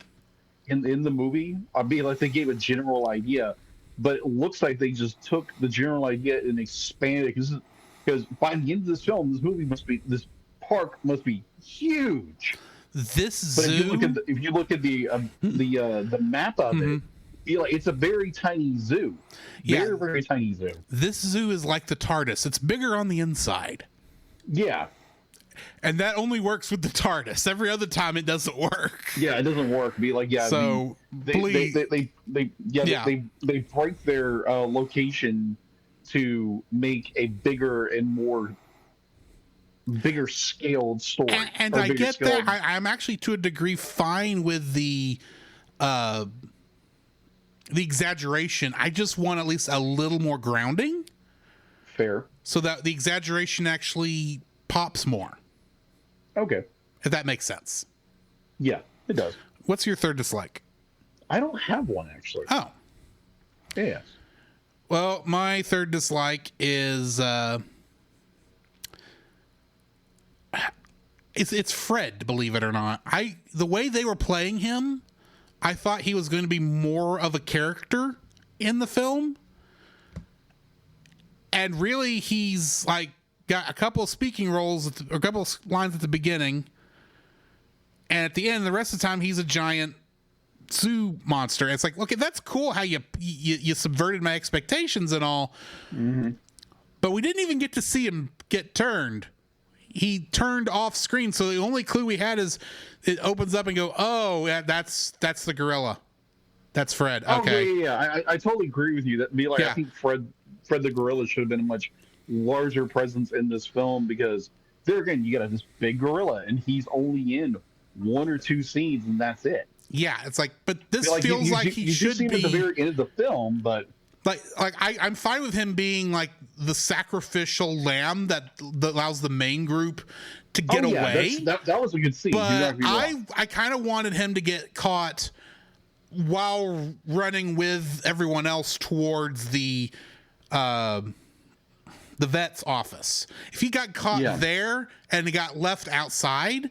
the movie. I'd be like, they gave a general idea, but it looks like they just took the general idea and expanded it, because by the end of this film, this park must be huge. This but zoo, if you look at the map of it, it's a very tiny zoo. Very, very tiny zoo. This zoo is like the TARDIS. It's bigger on the inside. Yeah. And that only works with the TARDIS. Every other time it doesn't work. Yeah, it doesn't work. Be like, so they break their location to make a bigger scaled story. And I get that. I'm actually, to a degree, fine with the exaggeration. I just want at least a little more grounding. Fair. So that the exaggeration actually pops more. Okay. If that makes sense. Yeah, it does. What's your third dislike? I don't have one, actually. Oh. Yeah. Well, my third dislike is it's Fred, believe it or not. The way they were playing him, I thought he was going to be more of a character in the film. And really, he's like got a couple of speaking roles or a couple of lines at the beginning, and at the end, the rest of the time, he's a giant zoo monster. It's like, okay, that's cool how you subverted my expectations and all, but we didn't even get to see him get turned. He turned off screen, so the only clue we had is it opens up and go, oh, yeah, that's the gorilla. That's Fred. Okay. Oh, yeah. I totally agree with you. I think Fred the gorilla should have been a much larger presence in this film, because there again, you got this big gorilla and he's only in one or two scenes and that's it. Yeah, it's like, but this feels like he should be at the very end of the film, but I'm fine with him being like the sacrificial lamb that allows the main group to get away. That was a good scene. But I kind of wanted him to get caught while running with everyone else towards the vet's office. If he got caught there and he got left outside,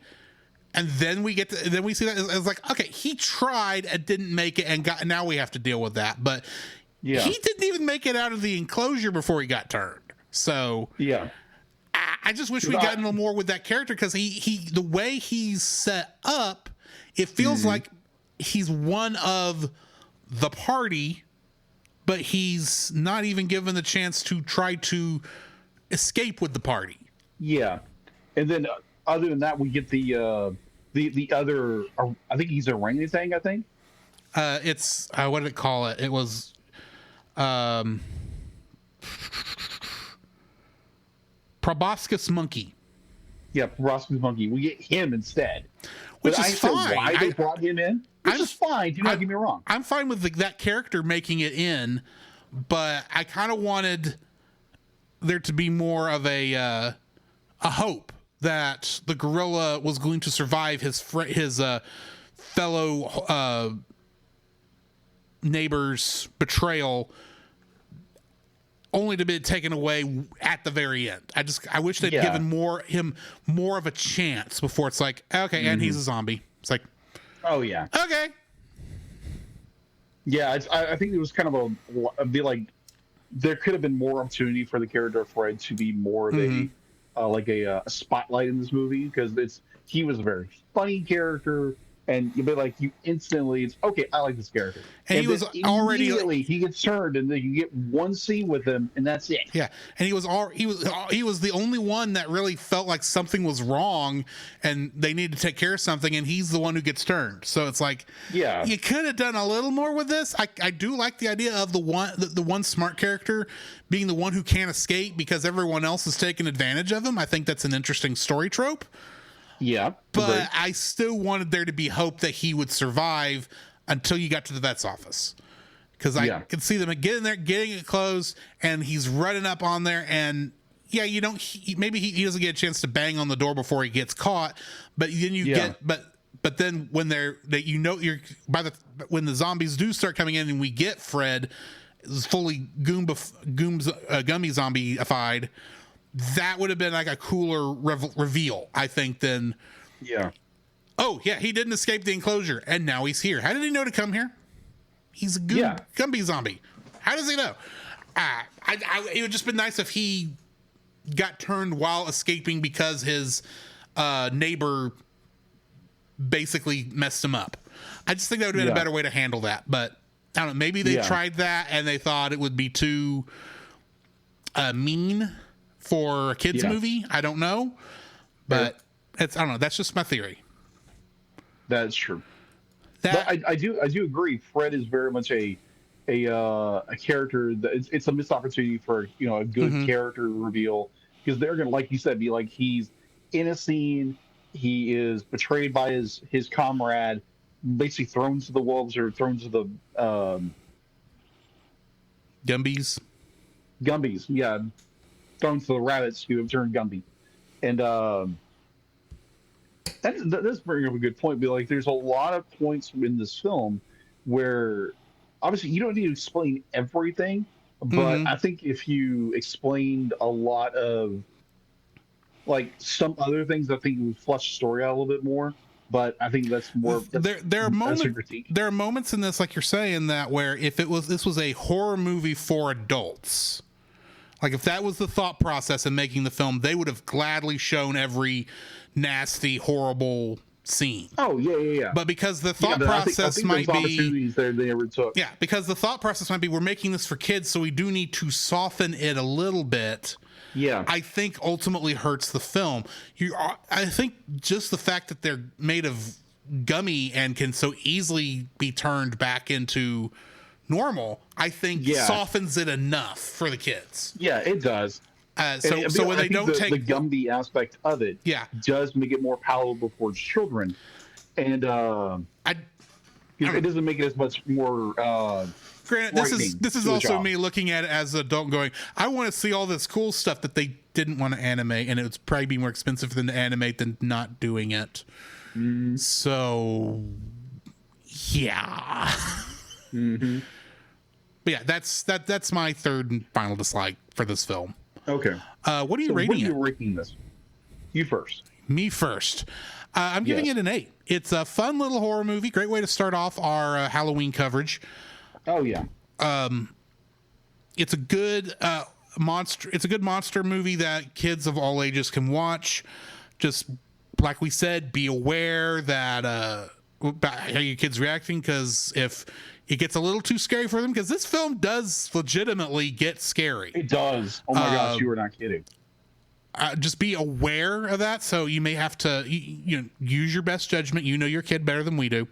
And then we see that it's like, okay, he tried and didn't make it, and now we have to deal with that. But he didn't even make it out of the enclosure before he got turned. So I just wish we'd gotten a little more with that character, because he the way he's set up, it feels like he's one of the party, but he's not even given the chance to try to escape with the party. Yeah, and then other than that, we get the other. I think he's orangutan. I think it's what did it call it? It was proboscis monkey. Yeah, proboscis monkey. We get him instead, which is fine. Why they brought him in? Which is fine. Do not get me wrong. I'm fine with that character making it in, but I kind of wanted there to be more of a hope that the gorilla was going to survive his fellow neighbor's betrayal, only to be taken away at the very end. I wish they'd given him more of a chance before it's like, okay, and he's a zombie. It's like, oh yeah, okay, yeah. I think it was kind of like there could have been more opportunity for the character of Fred to be more of a spotlight in this movie, because he was a very funny character, and you instantly, it's okay, I like this character, and he was already immediately he gets turned, and then you get one scene with him, and that's it. Yeah, and he was the only one that really felt like something was wrong, and they need to take care of something, and he's the one who gets turned. So it's like, yeah, you could have done a little more with this. I do like the idea of the one smart character being the one who can't escape because everyone else is taking advantage of him. I think that's an interesting story trope. Yeah, but I still wanted there to be hope that he would survive until you got to the vet's office, because I could see them getting there, getting it closed, and he's running up on there, and maybe he doesn't get a chance to bang on the door before he gets caught, but then you get but then when when the zombies do start coming in and we get Fred is fully gummy zombie-ified, that would have been like a cooler reveal, I think, than oh yeah, he didn't escape the enclosure and now he's here. How did he know to come here? He's a Gumby zombie. How does he know? It would just been nice if he got turned while escaping because his neighbor basically messed him up. I just think that would have been a better way to handle that, but I don't know, maybe they tried that and they thought it would be too mean for a kids movie. I don't know, but I don't know. That's just my theory. That's true. But I do agree. Fred is very much a character that it's a missed opportunity for a good character reveal, because they're gonna, like you said, be like, he's in a scene, he is betrayed by his comrade, basically thrown to the wolves or thrown to the Gumbies, yeah. Thrown to the rabbits who have turned Gumby, and that's bringing up a good point. But like, there's a lot of points in this film where obviously you don't need to explain everything, but I think if you explained a lot of like some other things, I think it would flush the story out a little bit more. But I think that's more. There are moments in this, like you're saying, that where if this was a horror movie for adults. Like, if that was the thought process in making the film, they would have gladly shown every nasty, horrible scene. Oh, yeah. But because the thought process might be... opportunities there they never took. Yeah, because the thought process might be, we're making this for kids, so we do need to soften it a little bit. Yeah. I think ultimately hurts the film. I think just the fact that they're made of gummy and can so easily be turned back into normal, I think softens it enough for the kids. Yeah, it does. So when they don't take the Gumby aspect of it, does make it more palatable for children, and it doesn't make it as much more. Granted, this is also me looking at it as an adult, going, I want to see all this cool stuff that they didn't want to animate, and it would probably be more expensive for them to animate than not doing it. So, yeah. But yeah, that's my third and final dislike for this film. Okay. What are you rating it? What are you rating this? You first. Me first. I'm giving it an 8. It's a fun little horror movie. Great way to start off our Halloween coverage. Oh yeah. It's a good monster. It's a good monster movie that kids of all ages can watch. Just like we said, be aware that about how your kids reacting, because if it gets a little too scary for them, because this film does legitimately get scary. It does. Oh my gosh, you were not kidding. Just be aware of that. So you may have to you know, use your best judgment. You know your kid better than we do.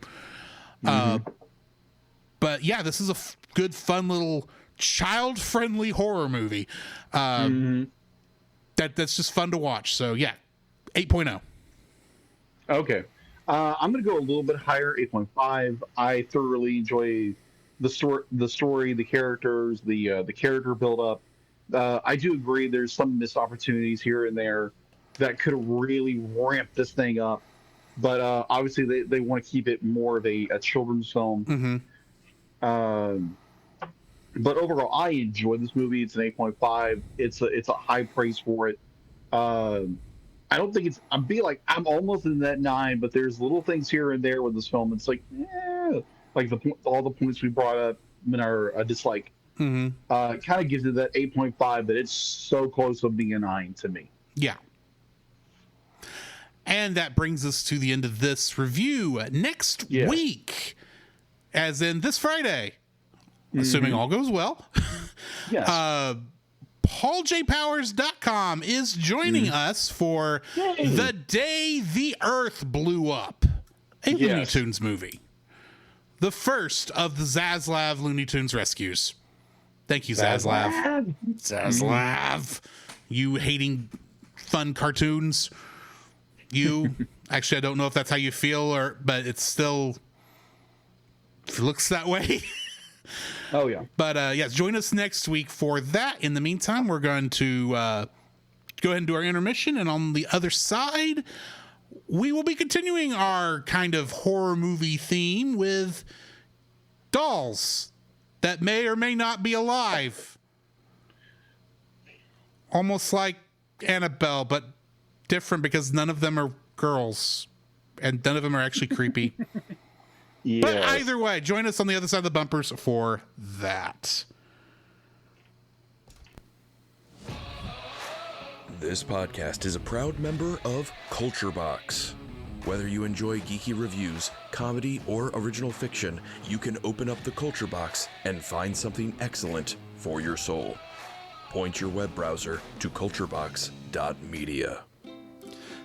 But yeah, this is a good, fun little child-friendly horror movie. That's just fun to watch. So yeah, 8.0. Okay. I'm going to go a little bit higher, 8.5. I thoroughly enjoy the story, the characters, the character build-up. I do agree there's some missed opportunities here and there that could have really ramped this thing up. But obviously they want to keep it more of a children's film. But overall, I enjoy this movie. It's an 8.5. It's a high praise for it. I don't think I'm almost in that 9, but there's little things here and there with this film. It's like, like all the points we brought up in our dislike. Kind of gives it that 8.5, but it's so close to being a 9 to me. Yeah. And that brings us to the end of this review. Next week, as in this Friday, assuming all goes well, Yes. PaulJPowers.com is joining us for The Day the Earth Blew Up, a Looney Tunes movie. The first of the Zaslav Looney Tunes rescues. Thank you, Zaslav. Zaslav. You hating fun cartoons. You actually, I don't know if that's how you feel, but it looks that way. Oh yeah. But yes, join us next week for that. In the meantime, we're going to go ahead and do our intermission, and on the other side, we will be continuing our kind of horror movie theme with dolls that may or may not be alive. Almost like Annabelle, but different because none of them are girls and none of them are actually creepy. But either way, join us on the other side of the bumpers for that. This podcast is a proud member of Culture Box. Whether you enjoy geeky reviews, comedy, or original fiction, you can open up the Culture Box and find something excellent for your soul. Point your web browser to culturebox.media.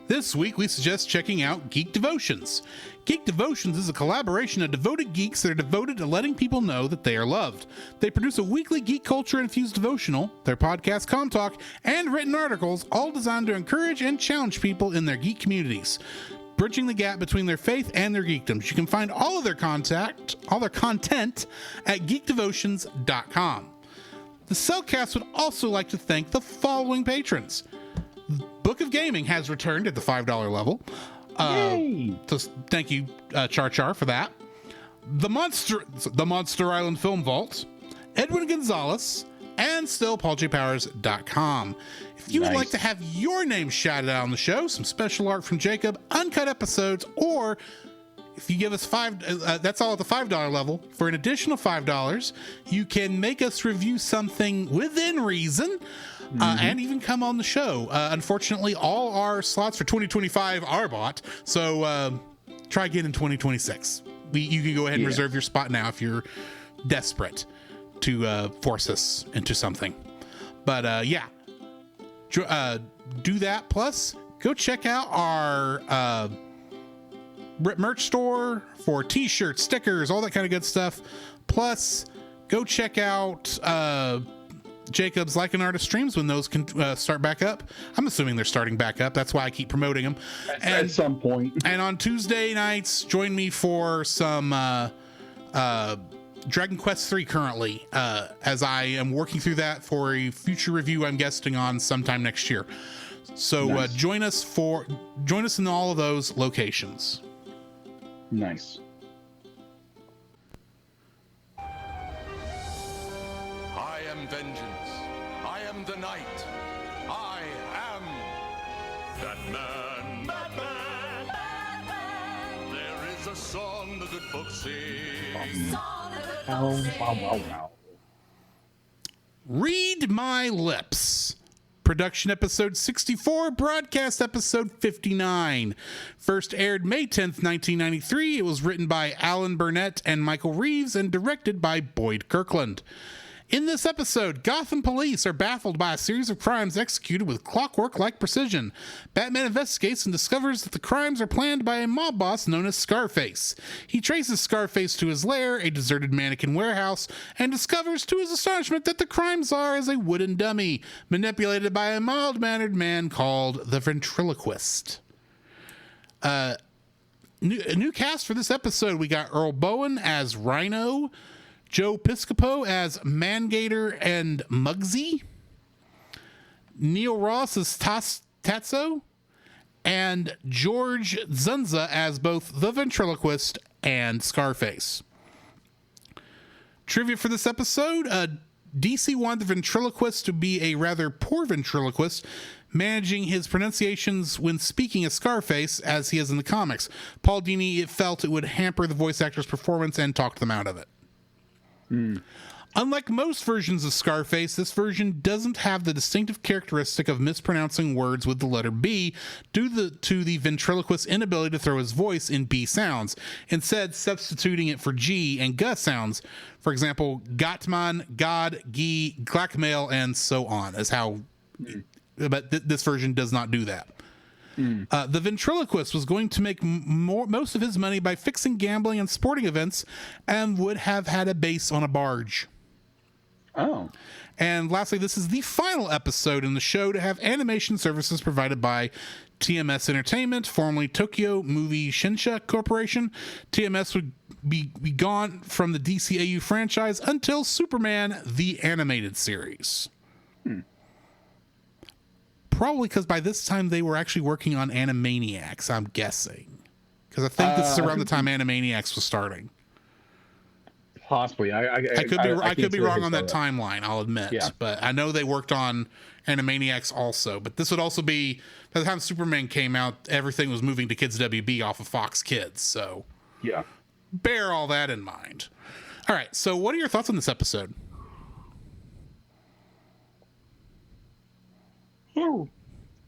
This week, we suggest checking out Geek Devotions. Geek Devotions is a collaboration of devoted geeks that are devoted to letting people know that they are loved. They produce a weekly geek culture-infused devotional, their podcast, Com Talk, and written articles, all designed to encourage and challenge people in their geek communities, bridging the gap between their faith and their geekdoms. You can find all their content at geekdevotions.com. The Cellcast would also like to thank the following patrons. Book of Gaming has returned at the $5 level. So thank you, Char Char, for that. The Monster Island Film Vault, Edwin Gonzalez, and still PaulJPowers.com. If you would like to have your name shouted out on the show, some special art from Jacob, uncut episodes, or if you give us that's all at the $5 level. For an additional $5, you can make us review something within reason. And even come on the show. Unfortunately, all our slots for 2025 are bought, so try again in 2026. You can go ahead and reserve your spot now if you're desperate to force us into something. But do that. Plus, go check out our merch store for t-shirts, stickers, all that kind of good stuff. Plus, go check out Jacob's Like an Artist streams when those can start back up. I'm assuming they're starting back up. That's why I keep promoting them. At some point. And on Tuesday nights, join me for some Dragon Quest III currently, as I am working through that for a future review I'm guesting on sometime next year. So join us in all of those locations. Nice. I am vengeance. I am the night. I am Batman. Batman. is a song the good folks sing. Wow. Read My Lips. Production episode 64, broadcast episode 59. First aired May 10th, 1993. It was written by Alan Burnett and Michael Reeves and directed by Boyd Kirkland. In this episode, Gotham police are baffled by a series of crimes executed with clockwork-like precision. Batman investigates and discovers that the crimes are planned by a mob boss known as Scarface. He traces Scarface to his lair, a deserted mannequin warehouse, and discovers to his astonishment that the crimes are as a wooden dummy, manipulated by a mild-mannered man called the Ventriloquist. New cast for this episode, we got Earl Bowen as Rhino, Joe Piscopo as Mangator and Muggsy, Neil Ross as Tatso, and George Zunza as both the Ventriloquist and Scarface. Trivia for this episode, DC wanted the Ventriloquist to be a rather poor ventriloquist, managing his pronunciations when speaking as Scarface, as he is in the comics. Paul Dini felt it would hamper the voice actor's performance and talked them out of it. Unlike most versions of Scarface, this version doesn't have the distinctive characteristic of mispronouncing words with the letter B due to the ventriloquist's inability to throw his voice in B sounds, instead substituting it for G and G sounds. For example, Gottman, God, Gi, Glackmail, and so on, is how... But this version does not do that. The ventriloquist was going to make most of his money by fixing gambling and sporting events and would have had a base on a barge. Oh. And lastly, this is the final episode in the show to have animation services provided by TMS Entertainment, formerly Tokyo Movie Shinsha Corporation. TMS would be gone from the DCAU franchise until Superman the Animated Series. Probably because by this time they were actually working on Animaniacs, I'm guessing. Because I think this is around the time Animaniacs was starting. Possibly. I could be wrong on that timeline, I'll admit. Yeah. But I know they worked on Animaniacs also. But this would also be, by the time Superman came out, everything was moving to Kids WB off of Fox Kids. So Yeah. bear all that in mind. All right, so what are your thoughts on this episode? Oh,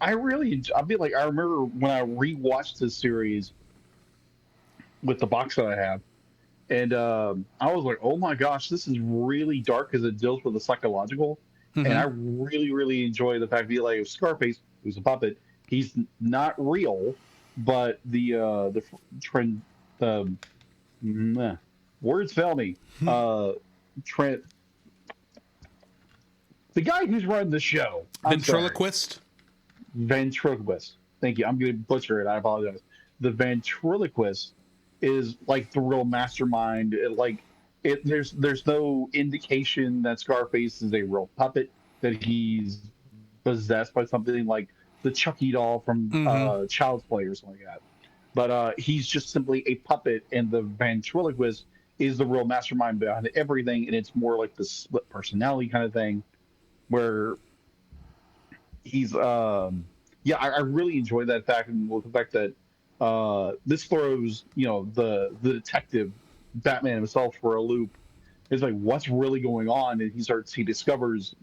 I remember when I rewatched this series with the box that I have, and I was like, oh my gosh, this is really dark because it deals with the psychological. And I really, really enjoy the fact that, like, Scarface, who's a puppet, he's not real, but the trend, words fail me. Trent, the guy who's running the show. Ventriloquist? Ventriloquist. Thank you. I'm going to butcher it. I apologize. The ventriloquist is like the real mastermind. There's no indication that Scarface is a real puppet, that he's possessed by something like the Chucky doll from Child's Play or something like that. But he's just simply a puppet, and the ventriloquist is the real mastermind behind everything, and it's more like the split personality kind of thing, where he's I really enjoy that fact, and the fact that this throws the detective Batman himself for a loop. It's like, what's really going on, and he discovers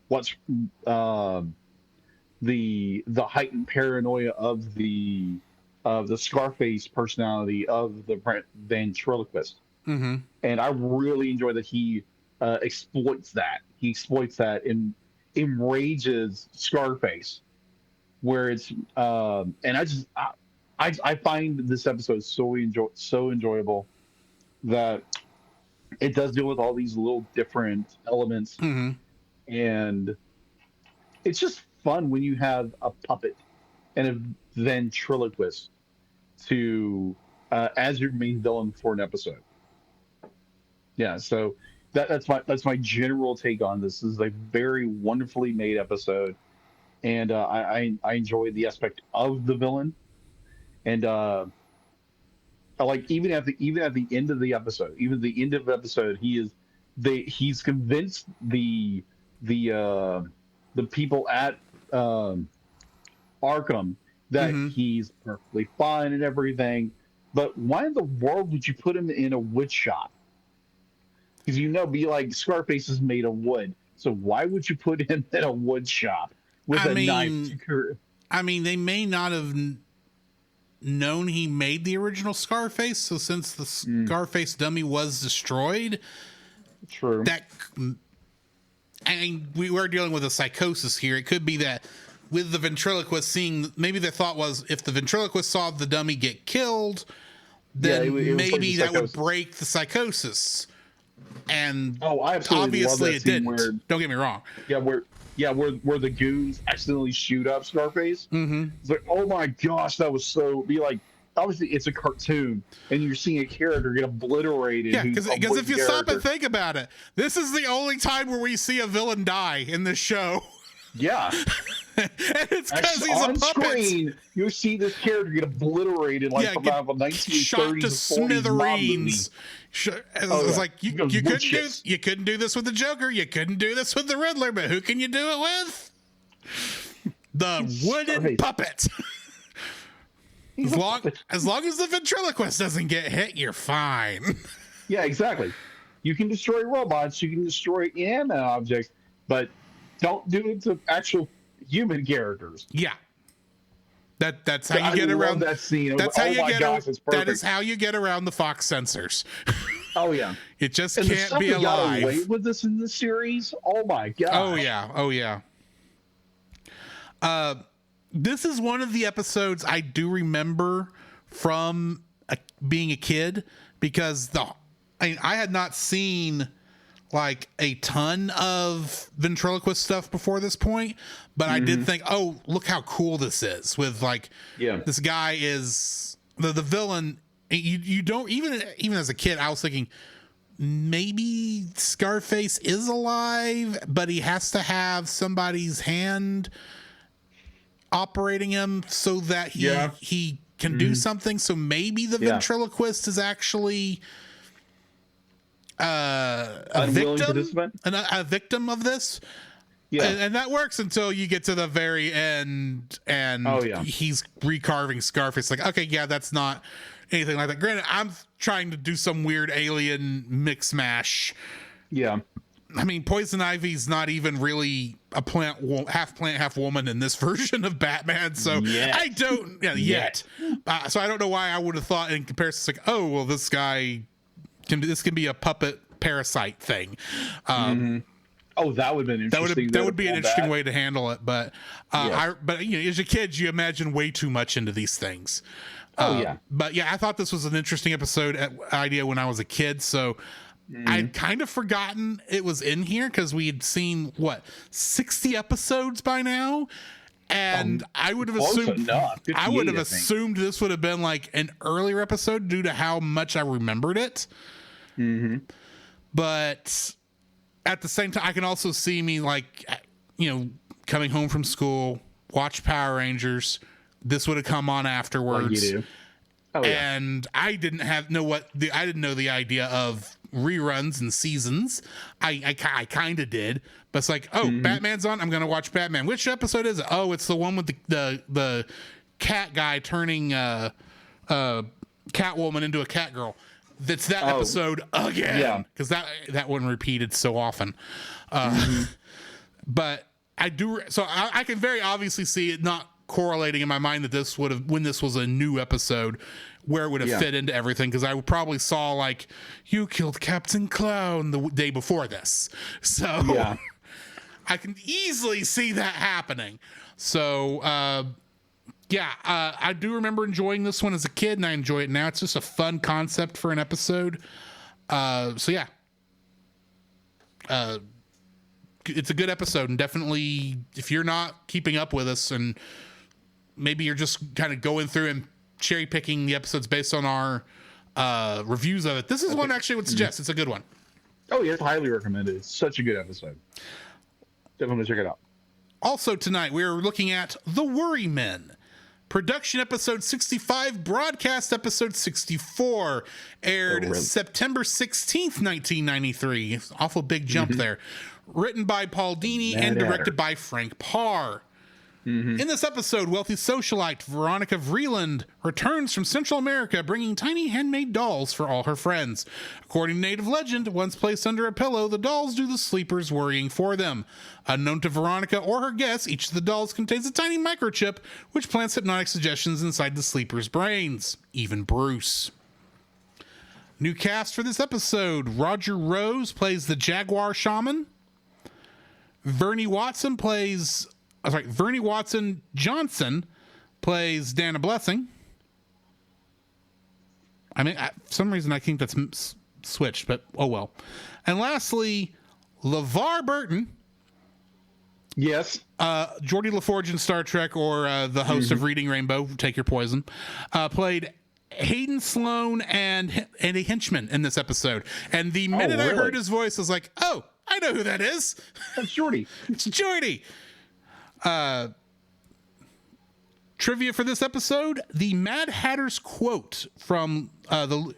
what's the heightened paranoia of the Scarface personality of the ventriloquist. And I really enjoy that he exploits that. He exploits that and enrages Scarface, where it's and I find this episode so enjoyable that it does deal with all these little different elements, and it's just fun when you have a puppet and a ventriloquist to as your main villain for an episode. Yeah, so that's my general take on this. This is a very wonderfully made episode, and I enjoy the aspect of the villain, and I like even at the end of the episode, he's convinced the people at Arkham that he's perfectly fine and everything, but why in the world would you put him in a wood shop? Because be like Scarface is made of wood, so why would you put him in a wood shop with a knife? I mean, they may not have known he made the original Scarface, so since the Scarface dummy was destroyed, true. We were dealing with a psychosis here. It could be that with the ventriloquist maybe the thought was if the ventriloquist saw the dummy get killed, then it maybe that would break the psychosis. And I absolutely obviously love that it didn't. Don't get me wrong. Where the goons accidentally shoot up Scarface. Mm-hmm. It's like, oh my gosh, that was obviously it's a cartoon and you're seeing a character get obliterated. Yeah, because if you stop and think about it, this is the only time where we see a villain die in this show. Yeah. And it's because he's a puppet. Screen, you see this character get obliterated from a 1930s shot to smithereens. It's like you couldn't do this with the Joker, you couldn't do this with the Riddler, but who can you do it with? The wooden puppet. As long as the ventriloquist doesn't get hit, you're fine. Yeah, exactly. You can destroy robots, you can destroy inanimate objects, but don't do it to actual human characters. Yeah. That's how you get around that scene. That's how you get around. That is how you get around the Fox censors. Oh yeah. It just can't be alive. Got away with this in the series. Oh my god. Oh yeah. This is one of the episodes I do remember from being a kid because I had not seen like a ton of ventriloquist stuff before this point, but I did think, oh, look how cool this is with this guy is the villain. You don't even as a kid, I was thinking maybe Scarface is alive, but he has to have somebody's hand operating him so that he can do something. So maybe the ventriloquist is actually a victim of this. Yeah. And that works until you get to the very end and he's recarving Scarface. Like, okay, yeah, that's not anything like that. Granted, I'm trying to do some weird alien mix mash. Yeah. I mean, Poison Ivy's not even really a half plant, half woman in this version of Batman. So I don't yet. So I don't know why I would have thought in comparison, it's like, oh, well, this guy can be a puppet parasite thing. Oh, that would have been interesting. That would be an interesting way to handle it. But as a kid, you imagine way too much into these things. But I thought this was an interesting idea when I was a kid. So I'd kind of forgotten it was in here because we had seen 60 episodes by now. And I would have assumed this would have been like an earlier episode due to how much I remembered it. But at the same time, I can also see me coming home from school, watch Power Rangers. This would have come on afterwards. You do. Oh, yeah. And I didn't know the idea of reruns and seasons. I kind of did, but it's like, Batman's on, I'm gonna watch Batman. Which episode is it? Oh, it's the one with the cat guy turning Catwoman into a cat girl. That's that episode again, because that one repeated so often. But I do, so I can very obviously see it not correlating in my mind that this would have, when this was a new episode, where it would have fit into everything, because I probably saw like, you killed Captain Clown the day before this, so I can easily see that happening. So I do remember enjoying this one as a kid, and I enjoy it now. It's just a fun concept for an episode. It's a good episode, and definitely if you're not keeping up with us and maybe you're just kind of going through and cherry picking the episodes based on our reviews of it, this is one I actually would suggest. It's a good one. Oh yeah, highly recommended. It's such a good episode. Definitely check it out. Also tonight we are looking at The Worry Men. Production episode 65, broadcast episode 64, aired September 16th, 1993. Awful big jump there. Written by Paul Dini and directed by Frank Parr. In this episode, wealthy socialite Veronica Vreeland returns from Central America bringing tiny handmade dolls for all her friends. According to native legend, once placed under a pillow, the dolls do the sleeper's worrying for them. Unknown to Veronica or her guests, each of the dolls contains a tiny microchip which plants hypnotic suggestions inside the sleeper's brains, even Bruce. New cast for this episode: Roger Rose plays the Jaguar Shaman. Vernie Watson Johnson plays Dana Blessing. I mean, for some reason I think that's switched, but oh well. And lastly, LeVar Burton. Yes. Geordie LaForge in Star Trek, or the host of Reading Rainbow, take your poison, played Hayden Sloan and a henchman in this episode. And the minute I heard his voice, I was like, oh, I know who that is. That's Geordie. It's Geordie. Trivia for this episode: the Mad Hatter's quote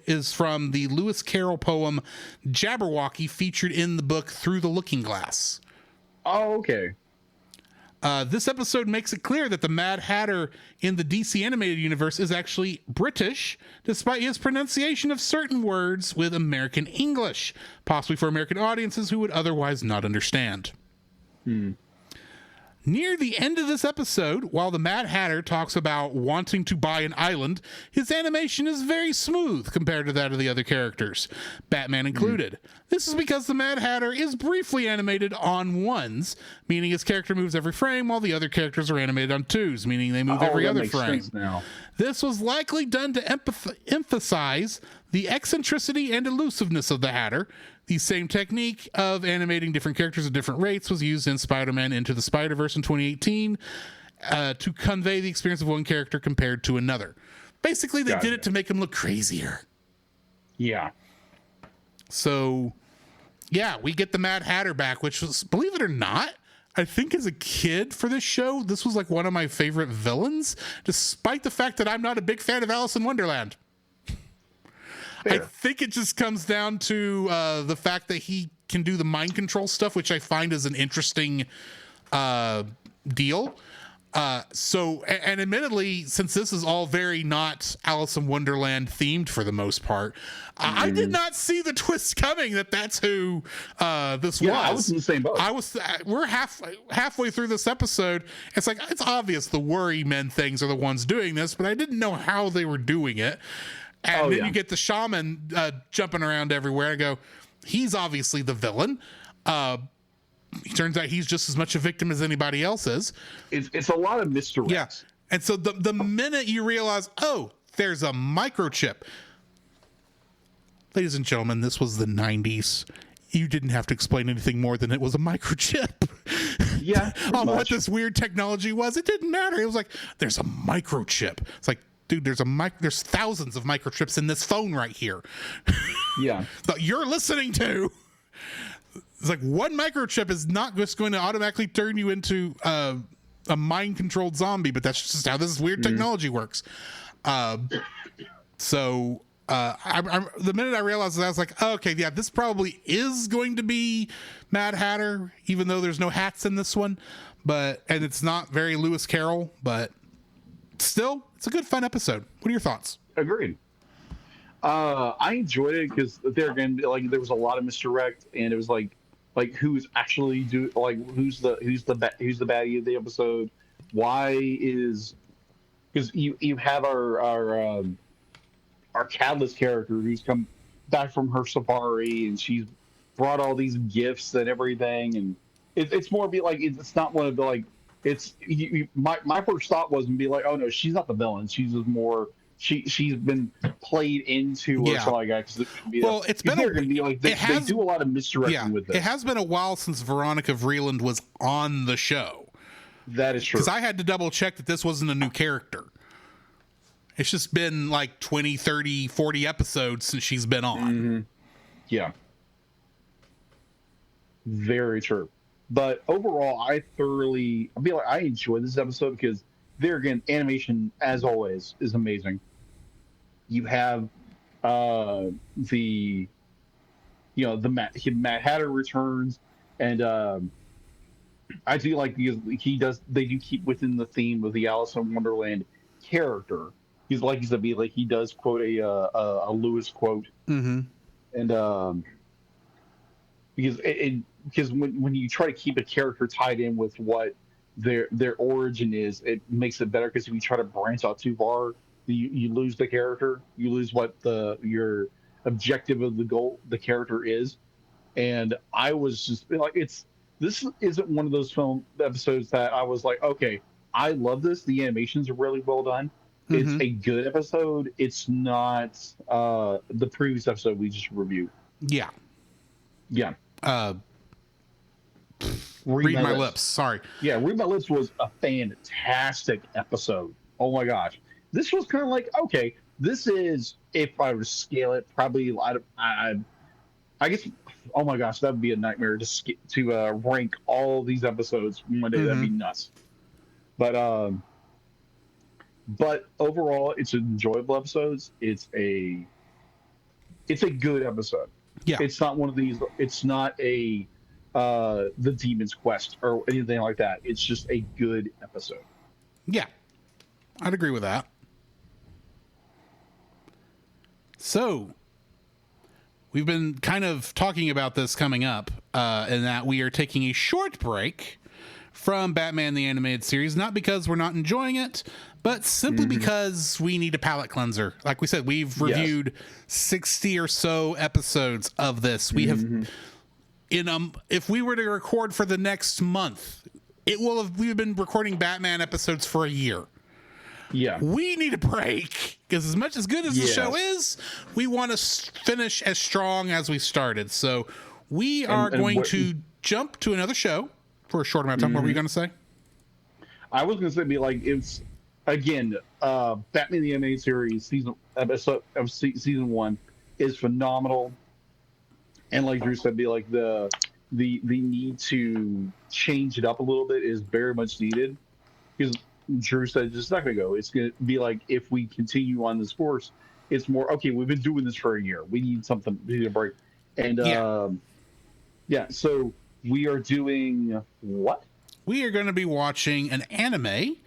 is from the Lewis Carroll poem Jabberwocky, featured in the book Through the Looking Glass. Oh, okay. This episode makes it clear that the Mad Hatter in the DC animated universe is actually British, despite his pronunciation of certain words with American English, possibly for American audiences who would otherwise not understand. Near the end of this episode, while the Mad Hatter talks about wanting to buy an island, his animation is very smooth compared to that of the other characters, Batman included. This is because the Mad Hatter is briefly animated on ones, meaning his character moves every frame, while the other characters are animated on twos, meaning they move every other frame. Now. This was likely done to emphasize the eccentricity and elusiveness of the Hatter. The same technique of animating different characters at different rates was used in Spider-Man Into the Spider-Verse in 2018 to convey the experience of one character compared to another. Basically, they did it to make him look crazier. Yeah. So, yeah, we get the Mad Hatter back, which was, believe it or not, I think as a kid for this show, this was like one of my favorite villains, despite the fact that I'm not a big fan of Alice in Wonderland. Fair. I think it just comes down to the fact that he can do the mind control stuff, which I find is an interesting deal. And admittedly, since this is all very not Alice in Wonderland themed for the most part, I did not see the twist coming that's who this was. I was in the same boat. We're halfway through this episode. It's like, it's obvious the worry men things are the ones doing this, but I didn't know how they were doing it. And then you get the shaman jumping around everywhere. I go, he's obviously the villain. It turns out he's just as much a victim as anybody else is. It's a lot of misdirects. Yeah. And so the minute you realize, oh, there's a microchip. Ladies and gentlemen, this was the 90s. You didn't have to explain anything more than it was a microchip. Yeah. On what this weird technology was. It didn't matter. It was like, there's a microchip. It's like, dude, there's thousands of microchips in this phone right here. Yeah. That you're listening to. It's like, one microchip is not just going to automatically turn you into a mind-controlled zombie, but that's just how this weird technology works. So the minute I realized that, I was like, oh, okay, yeah, this probably is going to be Mad Hatter, even though there's no hats in this one. And it's not very Lewis Carroll, but still, it's a good, fun episode. What are your thoughts? Agreed. I enjoyed it because there was a lot of misdirect, and it was like who's actually who's the baddie of the episode? Why is, because you have our Catalyst character who's come back from her safari, and she's brought all these gifts and everything, and it's more be like, it's not one of the like, it's my first thought was to be like, oh no, she's not the villain, she's just more, she's been played into or something like that. Well, it's been going to be like they do a lot of misdirection with this. It has been a while since Veronica Vreeland was on the show. That is true. Because I had to double check that this wasn't a new character. It's just been like 20, 30, 40 episodes since she's been on. Mm-hmm. Yeah. Very true. But overall, I enjoyed this episode because there again, animation as always is amazing. You have the Mad Hatter returns, and I do like they do keep within the theme of the Alice in Wonderland character. He's like he's a be like he does quote a Lewis quote, Mm-hmm. and because when you try to keep a character tied in with what their origin is, it makes it better. Because if you try to branch out too far, you lose the character, you lose what your objective of the character is. And I was just like, this isn't one of those film episodes that I was like, okay, I love this. The animations are really well done. It's Mm-hmm. a good episode. It's not the previous episode we just reviewed. Yeah. Yeah. Uh, Read my lips. Sorry. Yeah, Read My Lips was a fantastic episode. Oh my gosh. This was kind of like, okay, this is, if I were to scale it, probably, I guess, oh my gosh, that would be a nightmare to rank all these episodes one day. Mm-hmm. That'd be nuts. But overall, it's enjoyable episodes. It's a good episode. Yeah. It's not one of these. It's not a the Demon's Quest or anything like that. It's just a good episode. Yeah, I'd agree with that. So we've been kind of talking about this coming up, in that we are taking a short break from Batman the Animated Series, not because we're not enjoying it, but simply because we need a palate cleanser. Like we said, we've reviewed 60 or so episodes of this. We have, if we were to record for the next month, we've been recording Batman episodes for a year. Yeah. We need a break, because as good as the show is, we want to finish as strong as we started. So we are going to jump to another show for a short amount of time. What were you going to say? I was going to say, it's again, Batman the Animated Series season 1 is phenomenal, and like Drew said, the need to change it up a little bit is very much needed, because Drew said it's just not going to go. It's going to be like, if we continue on this course, it's more okay. We've been doing this for a year. We need something. We need a break, and so we are doing what? We are going to be watching an anime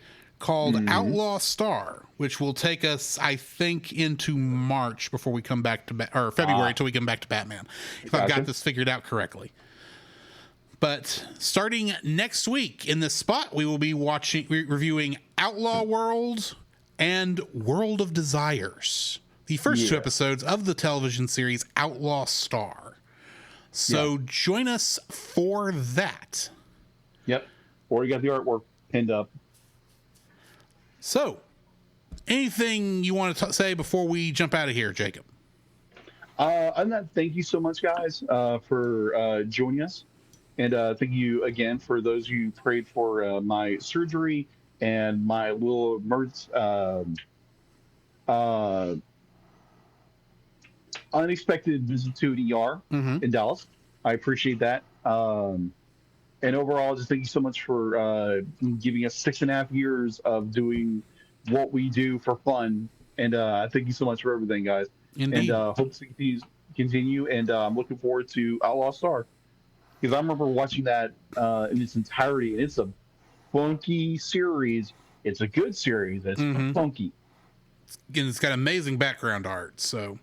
called Outlaw Star, which will take us, I think, into March before we come back to or February until we come back to Batman, if I've got this figured out correctly. But starting next week in this spot, we will be reviewing Outlaw World and World of Desires, the first 2 episodes of the television series Outlaw Star. So join us for that. Yep. Or you got the artwork pinned up. So, anything you want to say before we jump out of here, Jacob? Thank you so much, guys, for joining us. And thank you again for those who prayed for my surgery and my little unexpected visit to an ER in Dallas. I appreciate that. And overall, just thank you so much for giving us 6.5 years of doing what we do for fun. And thank you so much for everything, guys. Indeed. And hope to continue. And I'm looking forward to Outlaw Star, because I remember watching that in its entirety. And it's a funky series. It's a good series. It's funky. And it's got amazing background art. So,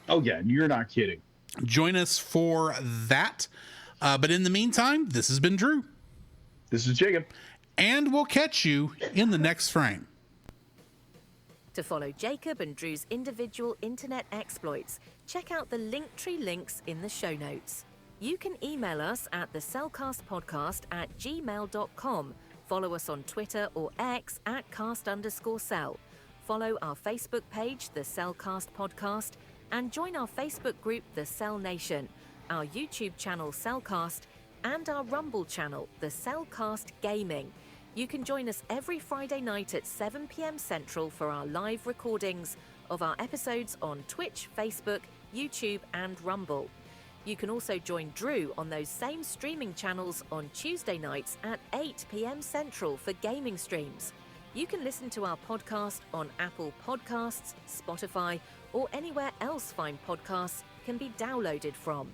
oh yeah, you're not kidding. Join us for that. But in the meantime, this has been Drew. This is Jacob. And we'll catch you in the next frame. To follow Jacob and Drew's individual internet exploits, check out the Linktree links in the show notes. You can email us at thecellcastpodcast@gmail.com. Follow us on Twitter or X at @cast_cell. Follow our Facebook page, The Cellcast Podcast, and join our Facebook group, The Cell Nation, our YouTube channel, Cellcast, and our Rumble channel, The Cellcast Gaming. You can join us every Friday night at 7 p.m. Central for our live recordings of our episodes on Twitch, Facebook, YouTube, and Rumble. You can also join Drew on those same streaming channels on Tuesday nights at 8 p.m. Central for gaming streams. You can listen to our podcast on Apple Podcasts, Spotify, or anywhere else fine podcasts can be downloaded from.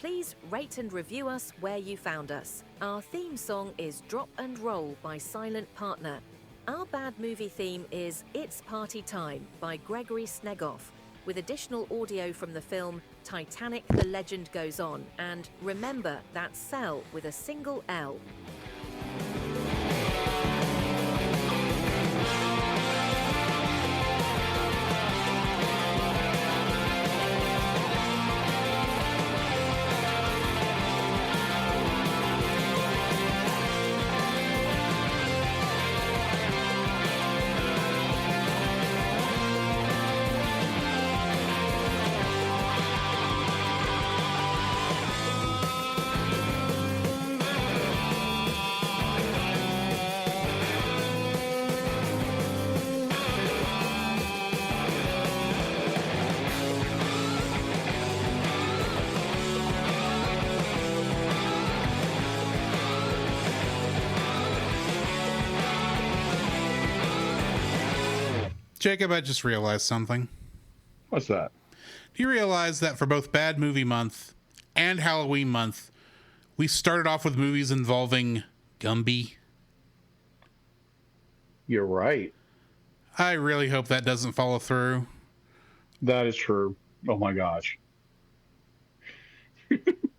please rate and review us where you found us. Our theme song is Drop and Roll by Silent Partner. Our bad movie theme is It's Party Time by Gregory Snegoff, with additional audio from the film Titanic: The Legend Goes On. And remember, that's Cell with a single L. Jacob, I just realized something. What's that? Do you realize that for both Bad Movie Month and Halloween Month, we started off with movies involving Gumby? You're right. I really hope that doesn't follow through. That is true. Oh my gosh.